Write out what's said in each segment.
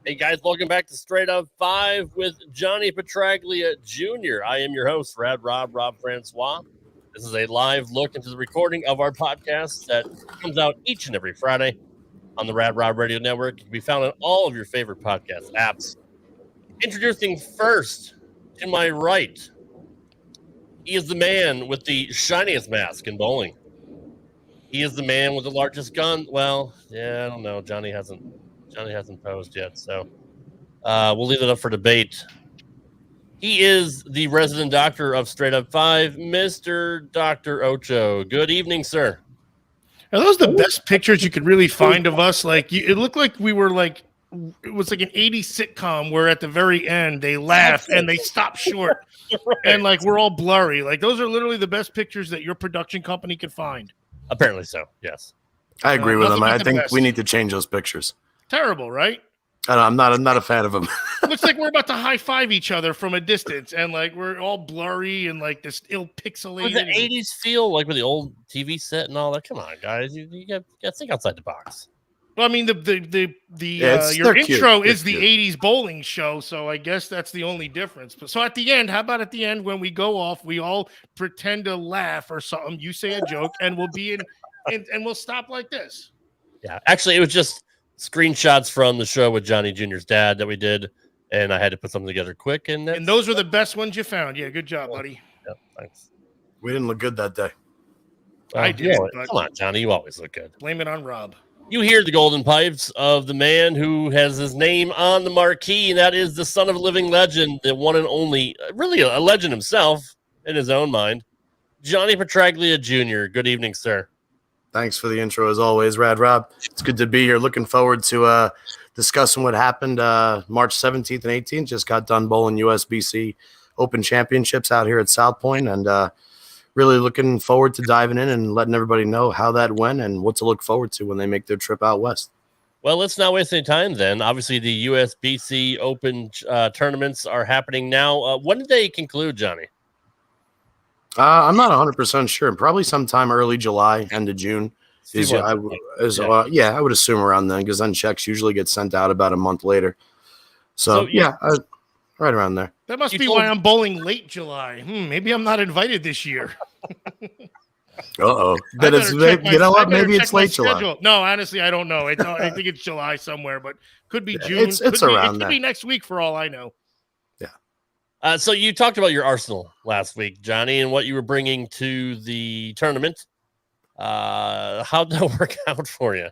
Hey guys, welcome back to Straight Up 5 with Johnny Petraglia Jr. I am your host, Rob Francois. This is a live look into the recording of our podcast that comes out each and every Friday on the Rad Rob Radio Network. It can be found on all of your favorite podcast apps. Introducing first, to my right, he is the man with the shiniest mask in bowling. He is the man with the largest gun. Well, yeah, I don't know. Johnny hasn't posed yet, so we'll leave it up for debate. He is the resident doctor of Straight Up 5, Mr. Dr. Ocho. Good evening, sir. Are those the best pictures you could really find of us? Like, it looked like we were like, it was like an 80s sitcom where at the very end they laugh and they stop short right. And like we're all blurry. Like, those are literally the best pictures that your production company could find. Apparently so, yes. I agree with him. I think we need to change those pictures. Terrible, right? I'm not a fan of them. Looks like we're about to high five each other from a distance, and like we're all blurry and like this ill pixelated. With the 80s feel, like with the old TV set and all that. Come on, guys, you got to think outside the box. Well, I mean, your intro is the 80s bowling show, so I guess that's the only difference. But so at the end, how about at the end when we go off, we all pretend to laugh or something? You say a joke, and we'll be and we'll stop like this. Yeah, actually, it was just screenshots from the show with Johnny Jr.'s dad that we did, and I had to put something together quick. And those were the best ones you found. Yeah, good job, buddy. Yep, thanks. We didn't look good that day. I did. Come on, Johnny, you always look good. Blame it on Rob. You hear the golden pipes of the man who has his name on the marquee, and that is the son of a living legend, the one and only, really a legend himself in his own mind, Johnny Petraglia Jr. Good evening, sir. Thanks for the intro, as always, Rad Rob. It's good to be here. Looking forward to discussing what happened March 17th and 18th. Just got done bowling USBC Open Championships out here at South Point, and really looking forward to diving in and letting everybody know how that went and what to look forward to when they make their trip out west. Well, let's not waste any time then. Obviously, the USBC Open tournaments are happening now. When did they conclude, Johnny? I'm not 100% sure. Probably sometime early July, end of June. I would assume around then, because then checks usually get sent out about a month later. So right around there. That must be why I'm bowling late July. Maybe I'm not invited this year. Uh-oh. You know what? Maybe it's late July. No, honestly, I don't know. I think it's July somewhere, but could be June. It's around there. Could be next week for all I know. Yeah. So you talked about your arsenal last week, Johnny, and what you were bringing to the tournament. How'd that work out for you?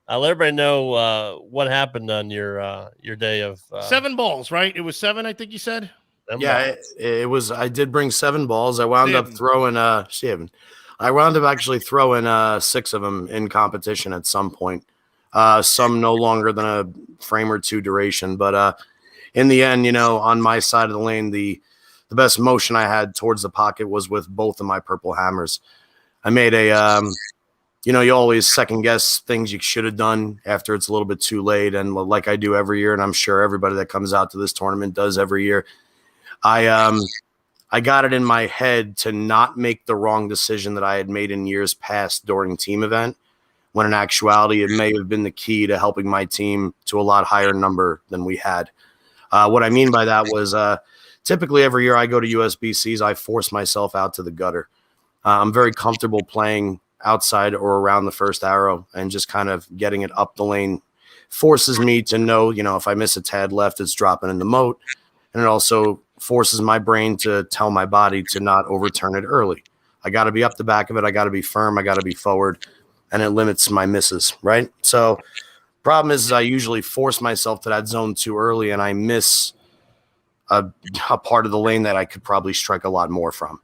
Let everybody know what happened on your day of 7 balls, right? It was 7, I think you said. It was. I did bring 7 balls. I wound up throwing 7. I wound up actually throwing 6 of them in competition at some point. Some no longer than a frame or 2 duration, but in the end, on my side of the lane, the best motion I had towards the pocket was with both of my purple hammers. I made a you always second guess things you should have done after it's a little bit too late. And like I do every year, and I'm sure everybody that comes out to this tournament does every year, I got it in my head to not make the wrong decision that I had made in years past during team event, when in actuality, it may have been the key to helping my team to a lot higher number than we had. What I mean by that was typically every year I go to USBCs, I force myself out to the gutter. I'm very comfortable playing outside or around the first arrow, and just kind of getting it up the lane forces me to know, if I miss a tad left, it's dropping in the moat. And it also forces my brain to tell my body to not overturn it early. I got to be up the back of it. I got to be firm. I got to be forward, and it limits my misses, right? So problem is I usually force myself to that zone too early, and I miss a part of the lane that I could probably strike a lot more from.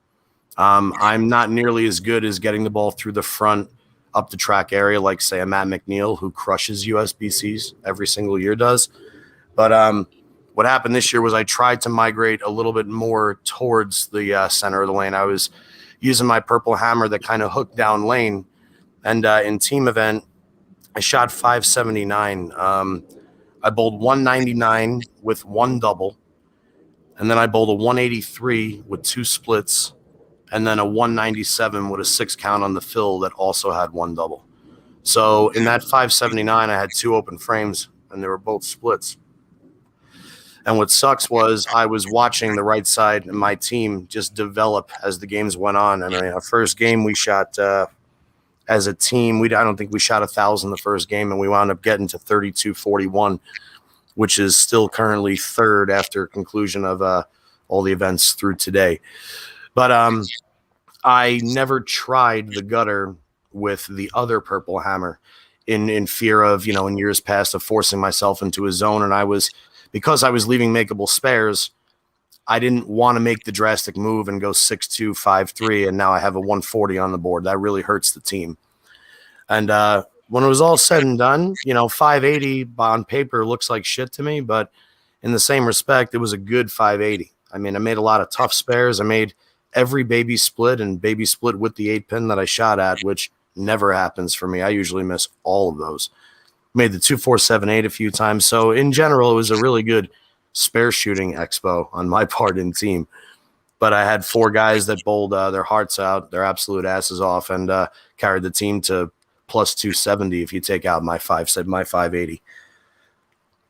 I'm not nearly as good as getting the ball through the front up the track area, like say a Matt McNeil, who crushes USBCs every single year does. But what happened this year was I tried to migrate a little bit more towards the center of the lane. I was using my purple hammer that kind of hooked down lane. And in team event, I shot 579. I bowled 199 with 1 double. And then I bowled a 183 with 2 splits. And then a 197 with a 6 count on the fill that also had 1 double. So in that 579, I had 2 open frames, and they were both splits. And what sucks was I was watching the right side and my team just develop as the games went on. I mean, our first game we shot as a team, I don't think we shot 1,000 the first game, and we wound up getting to 32-41, which is still currently third after conclusion of all the events through today. But I never tried the gutter with the other purple hammer in fear of, in years past, of forcing myself into a zone. And because I was leaving makeable spares, I didn't want to make the drastic move and go 6-2, 5-3, and now I have a 140 on the board. That really hurts the team. And when it was all said and done, 580 on paper looks like shit to me, but in the same respect, it was a good 580. I mean, I made a lot of tough spares. I made every baby split and baby split with the 8-pin that I shot at, which never happens for me. I usually miss all of those. Made the 2-4-7-8 a few times. So in general, it was a really good spare shooting expo on my part in team. But I had 4 guys that bowled their hearts out, their absolute asses off, and carried the team to plus 270 if you take out my 580.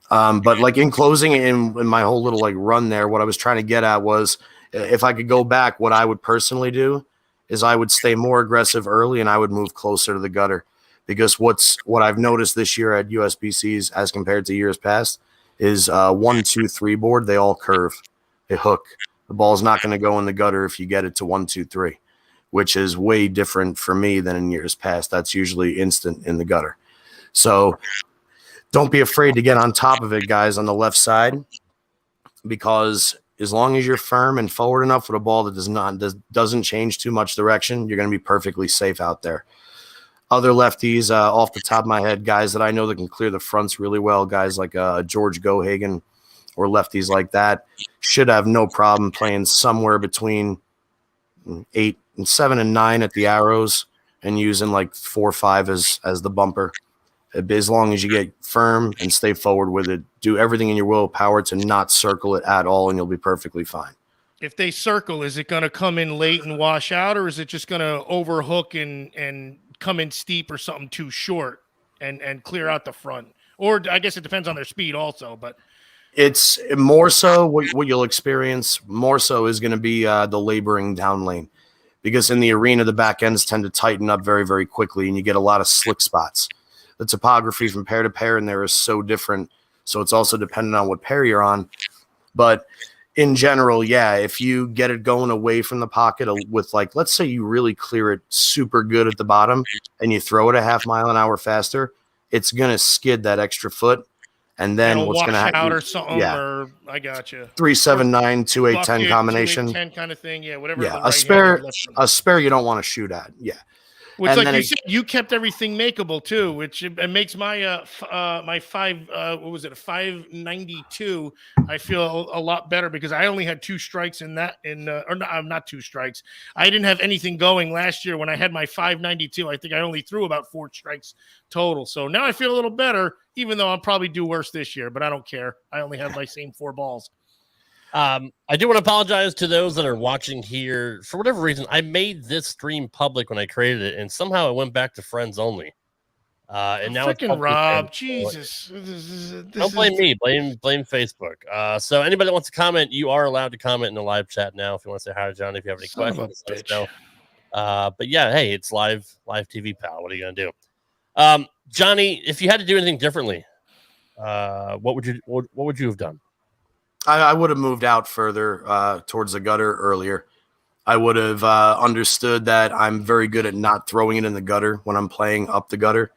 But like in closing, in my whole little like run there, what I was trying to get at was, if I could go back, what I would personally do is I would stay more aggressive early and I would move closer to the gutter, because what I've noticed this year at USBCs as compared to years past is 1, 2, 3 board. They all curve, they hook. The ball's not going to go in the gutter if you get it to 1, 2, 3, which is way different for me than in years past. That's usually instant in the gutter. So don't be afraid to get on top of it, guys, on the left side, because as long as you're firm and forward enough with a ball that doesn't change too much direction, you're going to be perfectly safe out there. Other lefties, off the top of my head, guys that I know that can clear the fronts really well, guys like George Gohagen or lefties like that, should have no problem playing somewhere between 7 and 9 at the arrows and using like 4 or 5 as the bumper. As long as you get firm and stay forward with it, do everything in your willpower to not circle it at all, and you'll be perfectly fine. If they circle, is it going to come in late and wash out, or is it just going to overhook and come in steep or something too short and clear out the front? Or I guess it depends on their speed also, but it's more so what you'll experience more so is going to be the laboring down lane, because in the arena, the back ends tend to tighten up very, very quickly, and you get a lot of slick spots. The topography from pair to pair in there is so different, so it's also dependent on what pair you're on. But in general, yeah, if you get it going away from the pocket with, like, let's say you really clear it super good at the bottom and you throw it a half mile an hour faster, it's going to skid that extra foot. And then what's going to happen? Out or something, yeah. Or I got you. 3-7-9, 2-8-10 combination. 2-8-10 kind of thing. Yeah, whatever. Yeah, a spare you don't want to shoot at. Yeah. Which, and like you said, you kept everything makeable too, which it makes my my 592. I feel a lot better because I only had 2 strikes in that. Or not 2 strikes. I didn't have anything going last year when I had my 592. I think I only threw about 4 strikes total. So now I feel a little better, even though I'll probably do worse this year. But I don't care. I only have my same 4 balls. I do want to apologize to those that are watching here. For whatever reason, I made this stream public when I created it, and somehow it went back to friends only. And now it's Rob, Jesus. Don't blame me. Blame Facebook. So anybody that wants to comment, you are allowed to comment in the live chat now. If you want to say hi to John, if you have any questions, let us know. But yeah, hey, it's live TV, pal. What are you gonna do, Johnny? If you had to do anything differently, what would you have done? I would have moved out further towards the gutter earlier. I would have understood that I'm very good at not throwing it in the gutter when I'm playing up the gutter.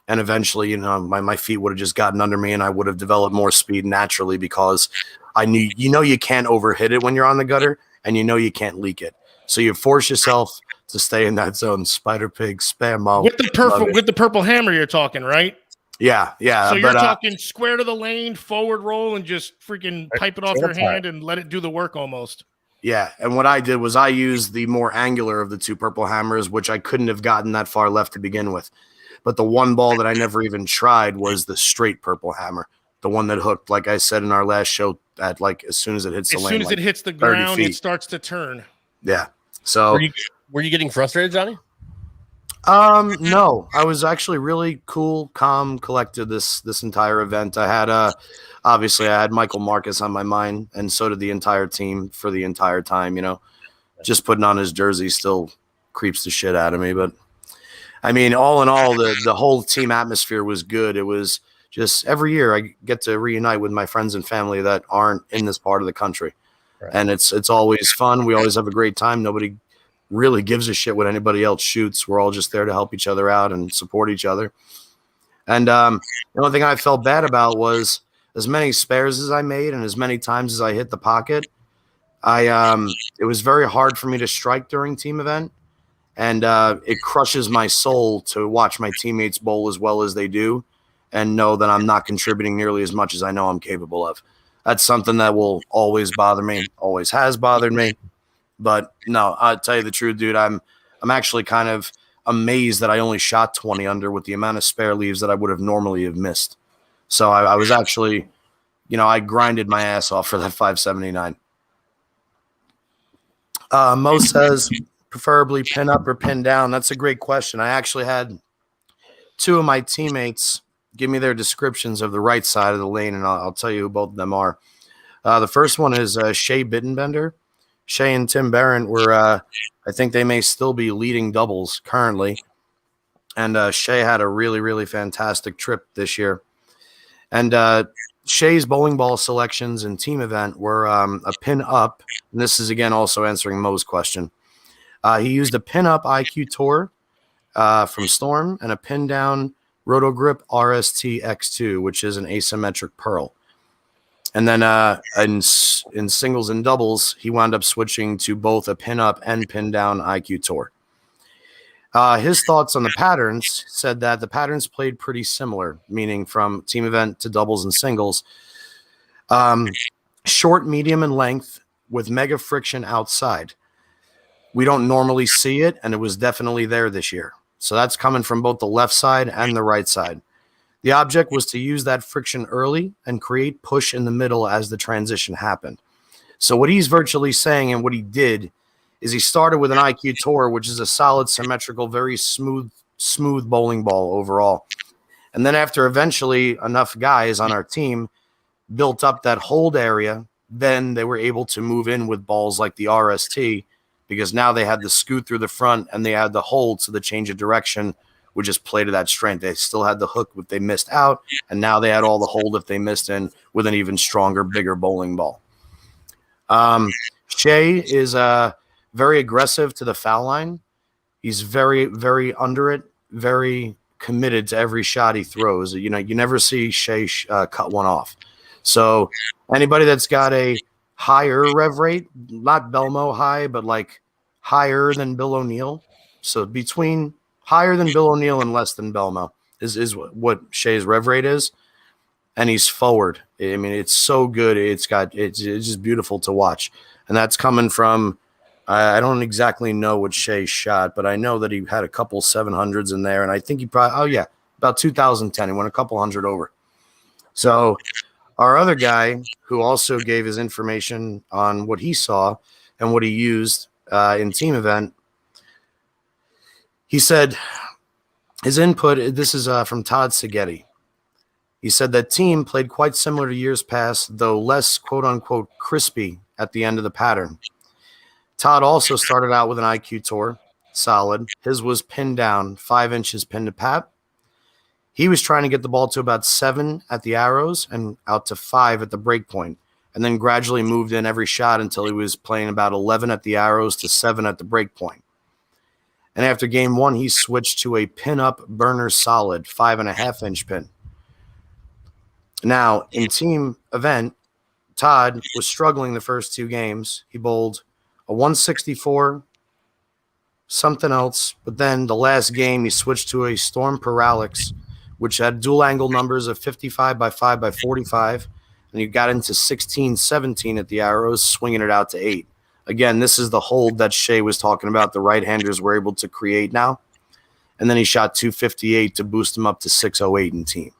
And eventually, my feet would have just gotten under me and I would have developed more speed naturally, because I knew, you can't overhit it when you're on the gutter, and you can't leak it. So you force yourself to stay in that zone. Spider pig, spam mo. With the purple hammer you're talking, right? Yeah. So you're talking square to the lane, forward roll, and just freaking pipe it off your hand and let it do the work almost. Yeah, and what I did was I used the more angular of the 2 purple hammers, which I couldn't have gotten that far left to begin with. But the one ball that I never even tried was the straight purple hammer, the one that hooked, like I said in our last show, at like as soon as it hits the lane. As soon as it hits the ground, it starts to turn. Yeah. So were you getting frustrated, Johnny? No, I was actually really cool, calm, collected this entire event. I had obviously I had Michael Marcus on my mind, and so did the entire team for the entire time. Just putting on his jersey still creeps the shit out of me. But I mean, all in all, the whole team atmosphere was good. It was just every year I get to reunite with my friends and family that aren't in this part of the country, and it's always fun. We always have a great time. Nobody really gives a shit what anybody else shoots. We're all just there to help each other out and support each other. And the only thing I felt bad about was as many spares as I made and as many times as I hit the pocket. It was very hard for me to strike during team event, and it crushes my soul to watch my teammates bowl as well as they do and know that I'm not contributing nearly as much as I know I'm capable of. That's something that will always bother me, always has bothered me. But no, I'll tell you the truth, dude. I'm actually kind of amazed that I only shot 20 under with the amount of spare leaves that I would have normally have missed. So I was actually, I grinded my ass off for that 579. Mo says, preferably pin up or pin down. That's a great question. I actually had two of my teammates give me their descriptions of the right side of the lane, and I'll tell you who both of them are. The first one is Shea Bittenbender. Shea and Tim Barron were, I think they may still be leading doubles currently. And Shea had a really, really fantastic trip this year. And Shea's bowling ball selections and team event were a pin up. And this is, again, also answering Mo's question. He used a pin up IQ Tour from Storm and a pin down Rotogrip RST X2, which is an asymmetric pearl. And then in singles and doubles, he wound up switching to both a pin-up and pin-down IQ Tour. His thoughts on the patterns said that the patterns played pretty similar, meaning from team event to doubles and singles. Short, medium, and length with mega friction outside. We don't normally see it, and it was definitely there this year. So that's coming from both the left side and the right side. The object was to use that friction early and create push in the middle as the transition happened. So what he's virtually saying and what he did is he started with an IQ Tour, which is a solid, symmetrical, very smooth bowling ball overall. And then after eventually enough guys on our team built up that hold area, then they were able to move in with balls like the RST because now they had the scoot through the front and they had the hold, so the change of direction would just play to that strength. They still had the hook if they missed out, and now they had all the hold if they missed in with an even stronger, bigger bowling ball. Shea is very aggressive to the foul line. He's very, very under it, very committed to every shot he throws. You never see Shea cut one off. So anybody that's got a higher rev rate, not Belmo high, but like higher than Bill O'Neill, so between higher than Bill O'Neill and less than Belmo is what Shea's rev rate is. And he's forward. I mean, it's so good. It's just beautiful to watch. And that's coming from, I don't exactly know what Shea shot, but I know that he had a couple 700s in there. And I think he probably, about 2010. He went a couple hundred over. So our other guy who also gave his information on what he saw and what he used in team event, he said his input, this is from Todd Seghetti. He said that team played quite similar to years past, though less quote-unquote crispy at the end of the pattern. Todd also started out with an IQ Tour, solid. His was pinned down, 5 inches pinned to pat. He was trying to get the ball to about 7 at the arrows and out to 5 at the break point, and then gradually moved in every shot until he was playing about 11 at the arrows to 7 at the break point. And after game 1, he switched to a pin-up burner solid 5.5-inch pin. Now, in team event, Todd was struggling the first 2 games. He bowled a 164, something else, but then the last game he switched to a Storm Parallax, which had dual angle numbers of 55 by 5 by 45, and he got into 16, 17 at the arrows, swinging it out to 8. Again, this is the hold that Shea was talking about the right-handers were able to create now. And then he shot 258 to boost him up to 608 in team.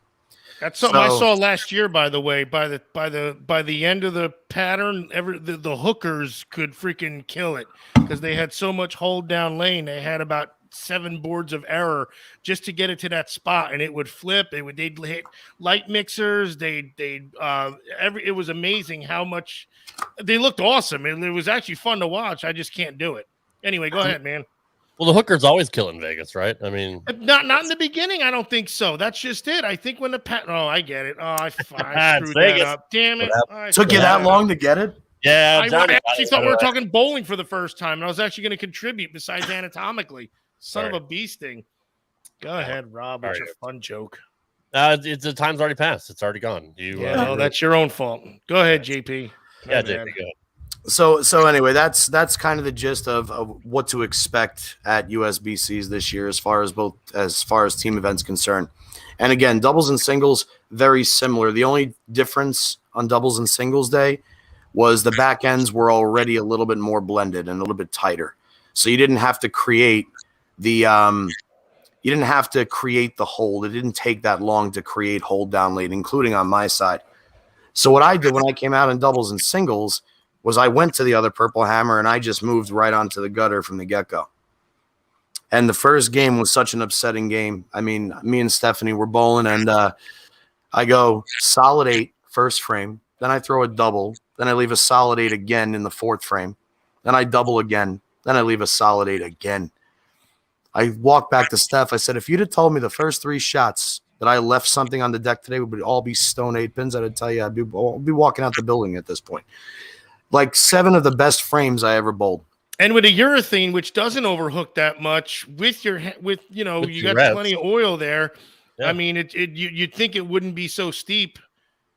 That's something I saw last year, by the way. By the end of the pattern, the hookers could freaking kill it because they had so much hold down lane. They had about 7 boards of error just to get it to that spot, and it would flip. They'd hit light mixers. It was amazing how much they looked awesome, and it was actually fun to watch. I just can't do it. Anyway, go ahead, man. Well, the hookers always kill in Vegas, right? I mean, not in the beginning. I don't think so. That's just it. I think when the I get it. Oh, I screwed that up. Damn it! Took you that long to get it? Yeah, I actually thought we were talking bowling for the first time, and I was actually going to contribute besides anatomically. Son of a bee sting. Go ahead, Rob. It's a fun joke. The time's already passed. It's already gone. That's your own fault. Go ahead, JP. Yeah, JP, go. So anyway, that's kind of the gist of what to expect at USBCs this year as far as team events concerned. And again, doubles and singles, very similar. The only difference on doubles and singles day was the back ends were already a little bit more blended and a little bit tighter. So you didn't have to create the hold. It didn't take that long to create hold down lane, including on my side. So what I did when I came out in doubles and singles was I went to the other purple hammer and I just moved right onto the gutter from the get-go. And the first game was such an upsetting game. I mean, me and Stephanie were bowling, and I go solid 8 first frame. Then I throw a double. Then I leave a solid 8 again in the 4th frame. Then I double again. Then I leave a solid 8 again. I walked back to Steph. I said, if you'd have told me the first 3 shots that I left something on the deck today would all be stone 8 pins, I'd tell you I'd be walking out the building at this point. Like 7 of the best frames I ever bowled. And with a urethane, which doesn't overhook that much, you got plenty of oil there. Yeah. I mean, you'd think it wouldn't be so steep.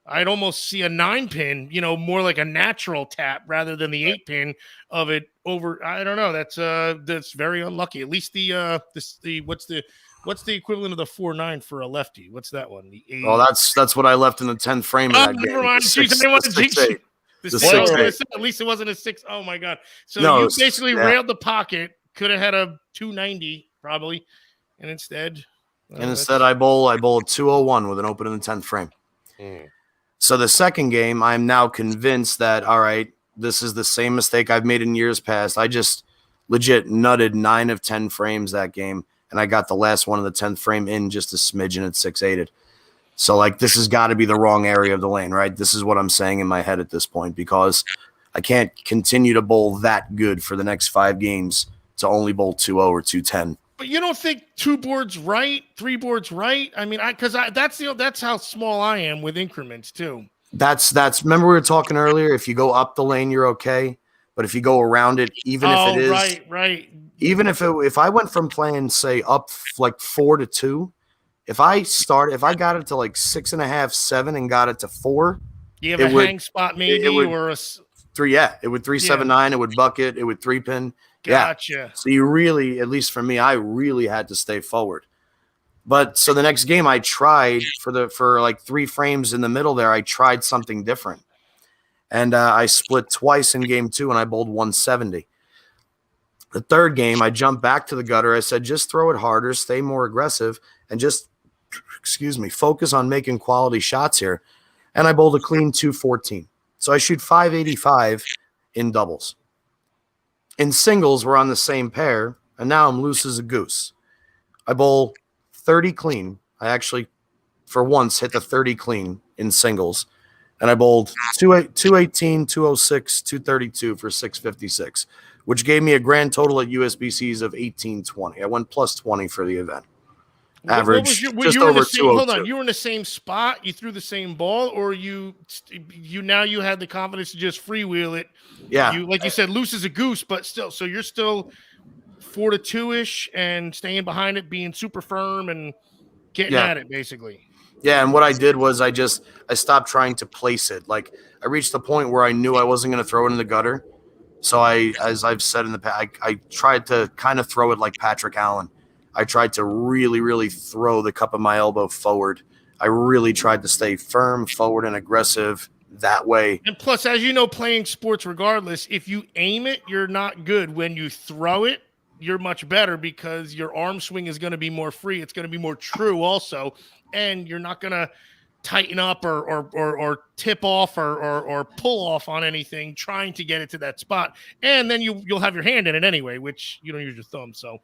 I'd almost see a 9-pin, more like a natural tap rather than the 8-pin of it over. I don't know. That's very unlucky. At least what's the equivalent of the 4-9 for a lefty? What's that one? The 8. Oh, that's what I left in the 10th frame of that game. Never mind. At least it wasn't a 6. Oh my god! So you basically railed the pocket. Could have had a 290 probably, and instead I bowl a 201 with an open in the 10th frame. So the second game, I'm now convinced that all right, this is the same mistake I've made in years past. I just legit nutted 9 of 10 frames that game, and I got the last one of the 10th frame in just a smidgen at 6-8'd. So, like, this has got to be the wrong area of the lane, right? This is what I'm saying in my head at this point because I can't continue to bowl that good for the next 5 games to only bowl 2-0 or 2-10. But you don't think 2 boards right, 3 boards right? I mean, that's how small I am with increments too. That's remember we were talking earlier. If you go up the lane, you're okay, but if you go around it, even if it is right, even if I went from playing say up like 4-2. If I got it to like 6.5, 7, and got it to 4, you have a hang spot maybe or a 3. Yeah, it would 3-7-9. It would bucket. It would 3-pin. Gotcha. Yeah. So you really, at least for me, I really had to stay forward. But so the next game, I tried for like 3 frames in the middle there. I tried something different, and I split twice in game 2, and I bowled 170. The third game, I jumped back to the gutter. I said, just throw it harder, stay more aggressive, and just focus on making quality shots here. And I bowled a clean 214. So I shoot 585 in doubles. In singles, we're on the same pair, and now I'm loose as a goose. I bowl 30 clean. I actually, for once, hit the 30 clean in singles. And I bowled 218, 206, 232 for 656, which gave me a grand total at USBCs of 1820. I went plus 20 for the event. Average just over 202. Hold on, you were in the same spot. You threw the same ball, or you had the confidence to just freewheel it. Yeah, you said, loose as a goose, but still. So you're still 4-2-ish and staying behind it, being super firm and getting at it, basically. Yeah, and what I did was I stopped trying to place it. Like I reached the point where I knew I wasn't going to throw it in the gutter. So as I've said in the past, I tried to kind of throw it like Patrick Allen. I tried to really, really throw the cup of my elbow forward. I really tried to stay firm, forward, and aggressive that way. And plus, as you know, playing sports regardless, if you aim it, you're not good. When you throw it, you're much better because your arm swing is going to be more free. It's going to be more true also. And you're not going to tighten up or tip off or pull off on anything trying to get it to that spot. And then you'll have your hand in it anyway, which you don't use your thumb. So,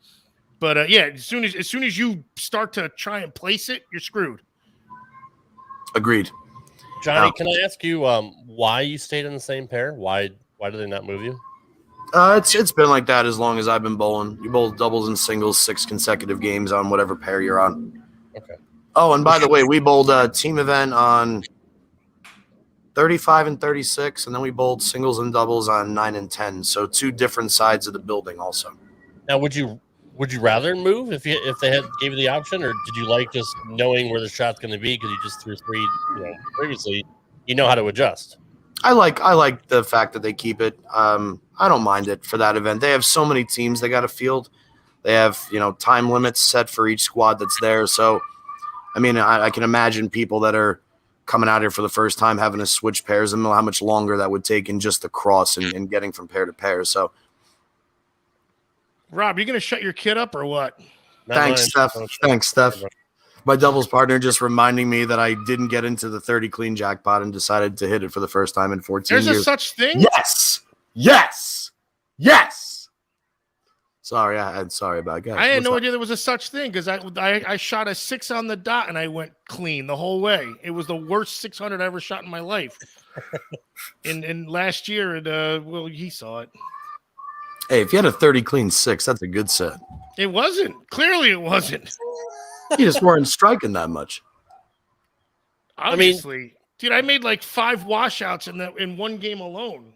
but yeah, as soon as you start to try and place it, you're screwed. Agreed. Johnny, can I ask you why you stayed in the same pair? Why did they not move you? It's been like that as long as I've been bowling. You bowl doubles and singles 6 consecutive games on whatever pair you're on. Okay. Oh, and by the way, we bowled a team event on 35 and 36, and then we bowled singles and doubles on 9 and 10. So 2 different sides of the building also. Now, would you rather move if they had gave you the option, or did you like just knowing where the shot's going to be because you just threw 3 previously? You know how to adjust. I like the fact that they keep it. I don't mind it for that event. They have so many teams they got to field. They have time limits set for each squad that's there. So, I mean, I can imagine people that are coming out here for the first time having to switch pairs and know how much longer that would take in just the cross and getting from pair to pair. So, Rob, you going to shut your kid up or what? Thanks, Steph. My doubles partner just reminding me that I didn't get into the 30 clean jackpot and decided to hit it for the first time in 14 years. There's a such thing? Yes. Sorry, sorry about that. I had no idea there was a such thing because I shot a 6 on the dot and I went clean the whole way. It was the worst 600 I ever shot in my life. In last year, well, he saw it. Hey, if you had a 30 clean 6, that's a good set. It wasn't. Clearly, it wasn't. You just weren't striking that much. Obviously, dude, I made like 5 washouts in one game alone.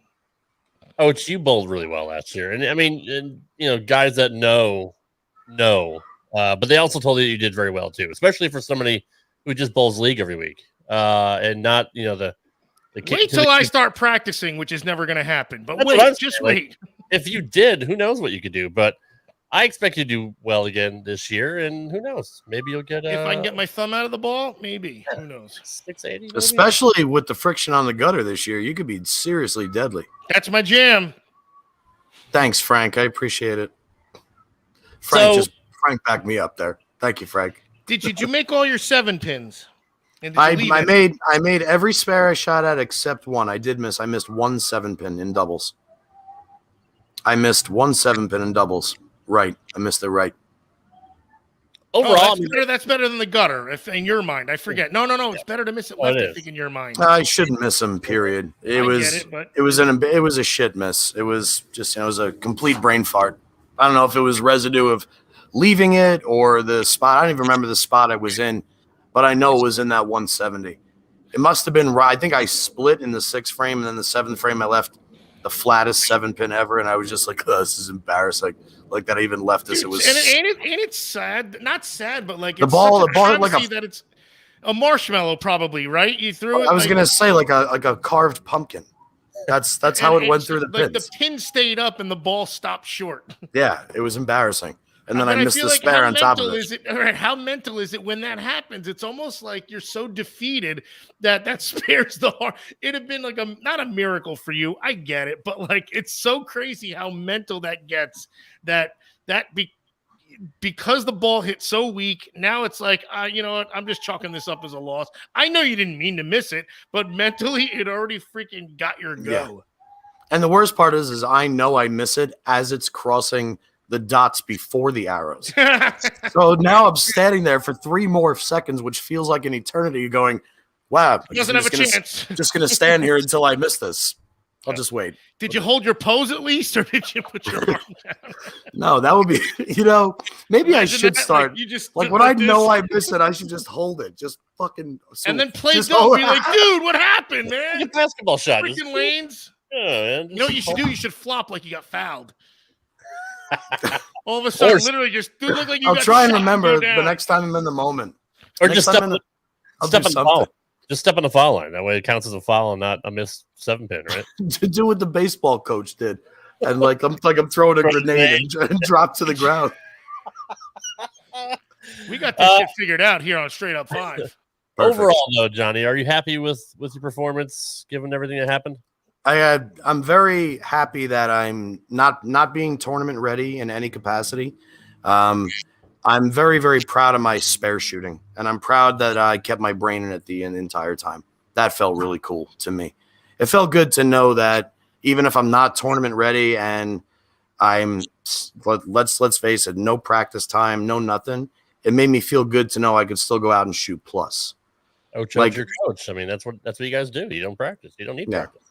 Oh, you bowled really well last year, and I mean, guys that know, but they also told you did very well too, especially for somebody who just bowls league every week, and not the. Wait till I start practicing, which is never going to happen. But wait. If you did, who knows what you could do? But I expect you to do well again this year, and who knows? Maybe you'll get. If I can get my thumb out of the ball, maybe. Yeah. Who knows? 680, maybe? Especially with the friction on the gutter this year, you could be seriously deadly. That's my jam. Thanks, Frank. I appreciate it. Frank backed me up there. Thank you, Frank. Did you make all your 7 pins? I made every spare I shot at except one. I did miss. I missed 1 7-pin in doubles. I missed 1 7-pin in doubles. Right. I missed it right. Overall, that's better than the gutter, if in your mind. I forget. No. It's better to miss it left, I think, in your mind. I shouldn't miss them, period. It was a shit miss. It was just, it was a complete brain fart. I don't know if it was residue of leaving it or the spot. I don't even remember the spot I was in, but I know it was in that 170. It must have been right. I think I split in the 6th frame, and then the 7th frame I left the flattest 7-pin ever, and I was just like, oh, this is embarrassing. Like that I even left this. It was and it's sad, not sad, but like the ball like that it's a marshmallow, probably, right? You threw it. I was gonna say like a carved pumpkin. That's how it went through the pins. The pin stayed up and the ball stopped short. Yeah, it was embarrassing. And then I missed the spare on top of it. How mental is it when that happens? It's almost like you're so defeated that spares the heart. It'd have been like not a miracle for you. I get it, but like it's so crazy how mental that gets. Because the ball hit so weak, now it's like, you know what? I'm just chalking this up as a loss. I know you didn't mean to miss it, but mentally it already freaking got your go. Yeah. And the worst part is I know I miss it as it's crossing the dots before the arrows. So now I'm standing there for 3 more seconds, which feels like an eternity, going, wow, he doesn't have a chance. Just going to stand here until I miss this. I'll just wait. Did you hold your pose at least, or did you put your arm down? No, that would be, maybe I should start. Like when I know I miss it, I should just hold it. Just fucking. And then play dumb. Be like, dude, what happened, man? Like a basketball shot. Freaking lanes. Yeah, man. You know what you should do? You should flop like you got fouled. All of a sudden, literally just look like you I'll got try and remember the next time I'm in the moment. Or just step on the foul. Just step on the foul line. That way it counts as a foul and not a missed 7-pin, right? Do what the baseball coach did. And I'm throwing a grenade and drop to the ground. We got this shit figured out here on Straight Up 5. Perfect. Overall, though, Johnny, are you happy with your performance given everything that happened? I'm very happy that I'm not being tournament ready in any capacity. I'm very, very proud of my spare shooting, and I'm proud that I kept my brain in it the entire time. That felt really cool to me. It felt good to know that even if I'm not tournament ready and let's face it, no practice time, no nothing, it made me feel good to know I could still go out and shoot plus. Ocho's your coach. I mean, that's what you guys do. You don't practice. You don't need practice.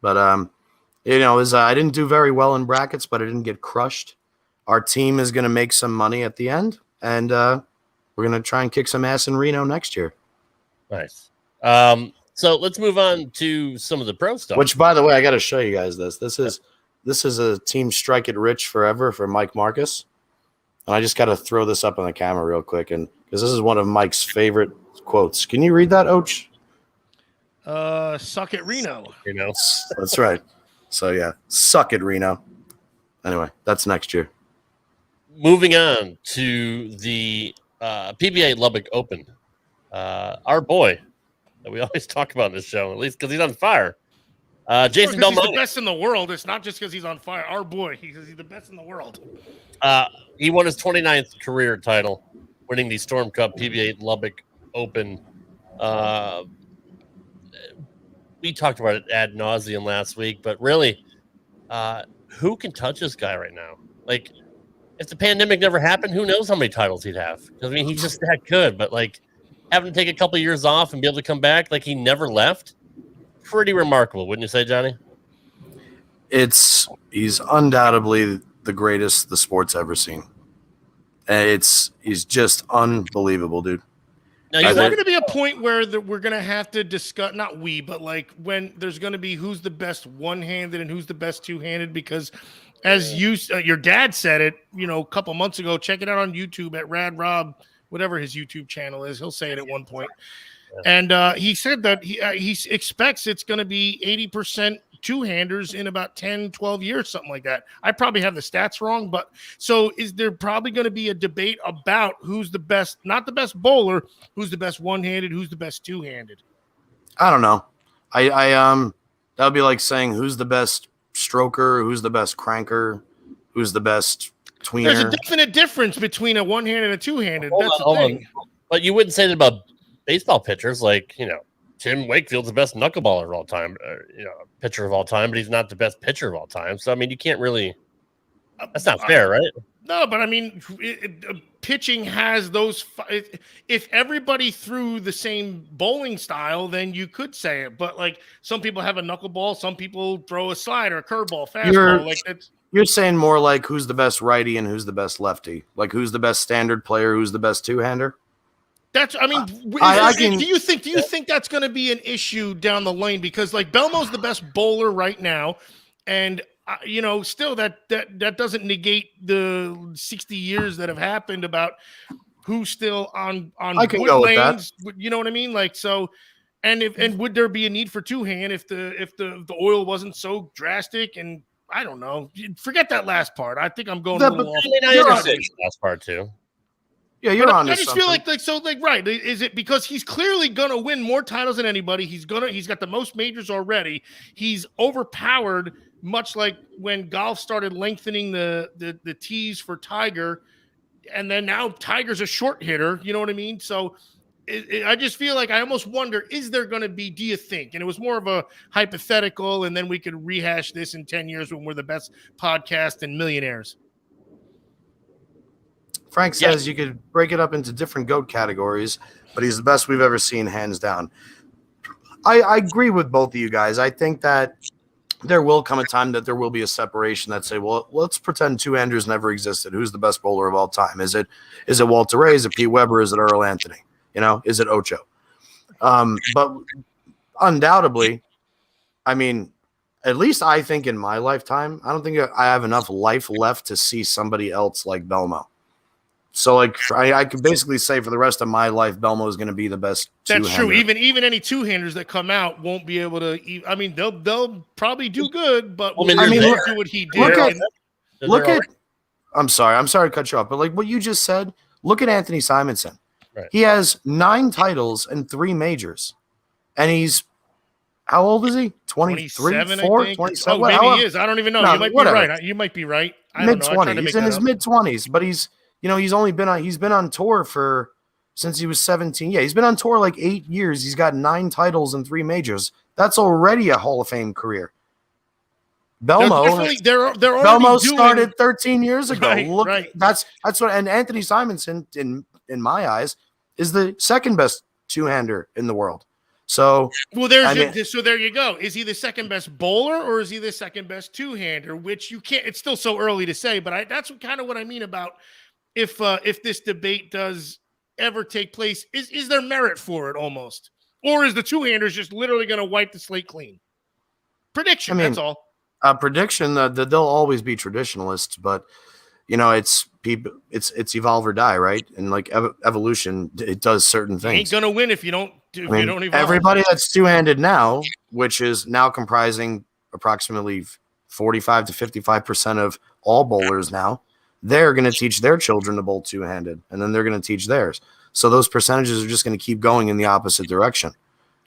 But I didn't do very well in brackets, but I didn't get crushed. Our team is going to make some money at the end, and we're going to try and kick some ass in Reno next year. Nice. So let's move on to some of the pro stuff. Which, by the way, I got to show you guys this. This is a Team Strike It Rich Forever for Mike Marcus. And I just got to throw this up on the camera real quick, and because this is one of Mike's favorite quotes. Can you read that, Och? Suck it, Reno. That's right. So, yeah, suck it, Reno. Anyway, that's next year. Moving on to the Pba Lubbock Open. Our boy that we always talk about in this show, at least because he's on fire. Jason Belmonte. He's the best in the world. It's not just because he's on fire. Our boy, he's the best in the world. He won his 29th career title, winning the Storm Cup Pba Lubbock Open. We talked about it ad nauseum last week, but really, who can touch this guy right now? Like, if the pandemic never happened, who knows how many titles he'd have? Because, I mean, he's just that good. But, like, having to take a couple of years off and be able to come back like he never left, pretty remarkable, wouldn't you say, Johnny? He's undoubtedly the greatest the sport's ever seen. He's just unbelievable, dude. Now, is there going to be a point where we're going to have to discuss, not we, but like when there's going to be who's the best one-handed and who's the best two-handed? Because as your dad said it, a couple months ago, check it out on YouTube at Rad Rob, whatever his YouTube channel is. He'll say it at one point. And he said that he expects it's going to be 80% two-handers in about 10, 12 years, something like that. I probably have the stats wrong, but so is there probably going to be a debate about who's the best, not the best bowler, who's the best one-handed, who's the best two-handed? I don't know. That would be like saying who's the best stroker, who's the best cranker, who's the best tweener. There's a definite difference between a one-handed and a two-handed. That's the thing. But you wouldn't say that about baseball pitchers, like, Tim Wakefield's the best knuckleballer of all time, pitcher of all time, but he's not the best pitcher of all time. So, I mean, you can't really – that's not fair, right? No, but, I mean, pitching has those – if everybody threw the same bowling style, then you could say it. But, like, some people have a knuckleball. Some people throw a slider, a curveball, fastball. You're saying more like who's the best righty and who's the best lefty? Like who's the best standard player, who's the best two-hander? That's, I mean, do you think that's going to be an issue down the lane? Because like Belmo's the best bowler right now, and still that doesn't negate the 60 years that have happened about who's still on I can wood go lanes. with that. You know what I mean? Like so, and would there be a need for two-hand if the oil wasn't so drastic? And I don't know. Forget that last part. I think I'm going a little off. I understand the last part too. Yeah, you're on. I just feel like right. Is it because he's clearly gonna win more titles than anybody? He's got the most majors already. He's overpowered, much like when golf started lengthening the tees for Tiger, and then now Tiger's a short hitter. You know what I mean? So I just feel like I almost wonder: is there going to be? Do you think? And it was more of a hypothetical, and then we could rehash this in 10 years when we're the best podcast and millionaires. Frank says you could break it up into different GOAT categories, but he's the best we've ever seen, hands down. I agree with both of you guys. I think that there will come a time that there will be a separation that say, well, let's pretend two-handers never existed. Who's the best bowler of all time? Is it Walter Ray? Is it Pete Weber? Is it Earl Anthony? Is it Ocho? But undoubtedly, I mean, at least I think in my lifetime, I don't think I have enough life left to see somebody else like Belmo. So, like, I could basically say for the rest of my life, Belmo is going to be the best two-hander. That's true. Even any two-handers that come out won't be able to. I mean, they'll probably do good, but do what he did. Look at. I'm sorry to cut you off, but like what you just said. Look at Anthony Simonson. Right. He has 9 titles and 3 majors, and he's how old is he? 23, 4, 27. Oh, maybe he is. I don't even know. You might be right. You might be right. Mid-20s. He's in his mid-20s, but he's he's been on tour since he was 17. Yeah, he's been on tour like 8 years. He's got 9 titles and 3 majors. That's already a Hall of Fame career. Belmo started 13 years ago. Right. That's what, and Anthony Simonson, in my eyes, is the second best two-hander in the world. So, well, there you go. Is he the second best bowler or is he the second best two-hander? Which you can't. It's still so early to say, but that's kind of what I mean about if this debate does ever take place. Is there merit for it almost, or is the two-handers just literally going to wipe the slate clean? Prediction. That's all. Prediction that they'll always be traditionalists, but it's evolve or die, right? And like evolution, it does certain things. You ain't gonna win if you don't. You don't evolve. Everybody that's two-handed now, which is now comprising approximately 45 to 55% of all bowlers now, they're going to teach their children to bowl two-handed, and then they're going to teach theirs. So those percentages are just going to keep going in the opposite direction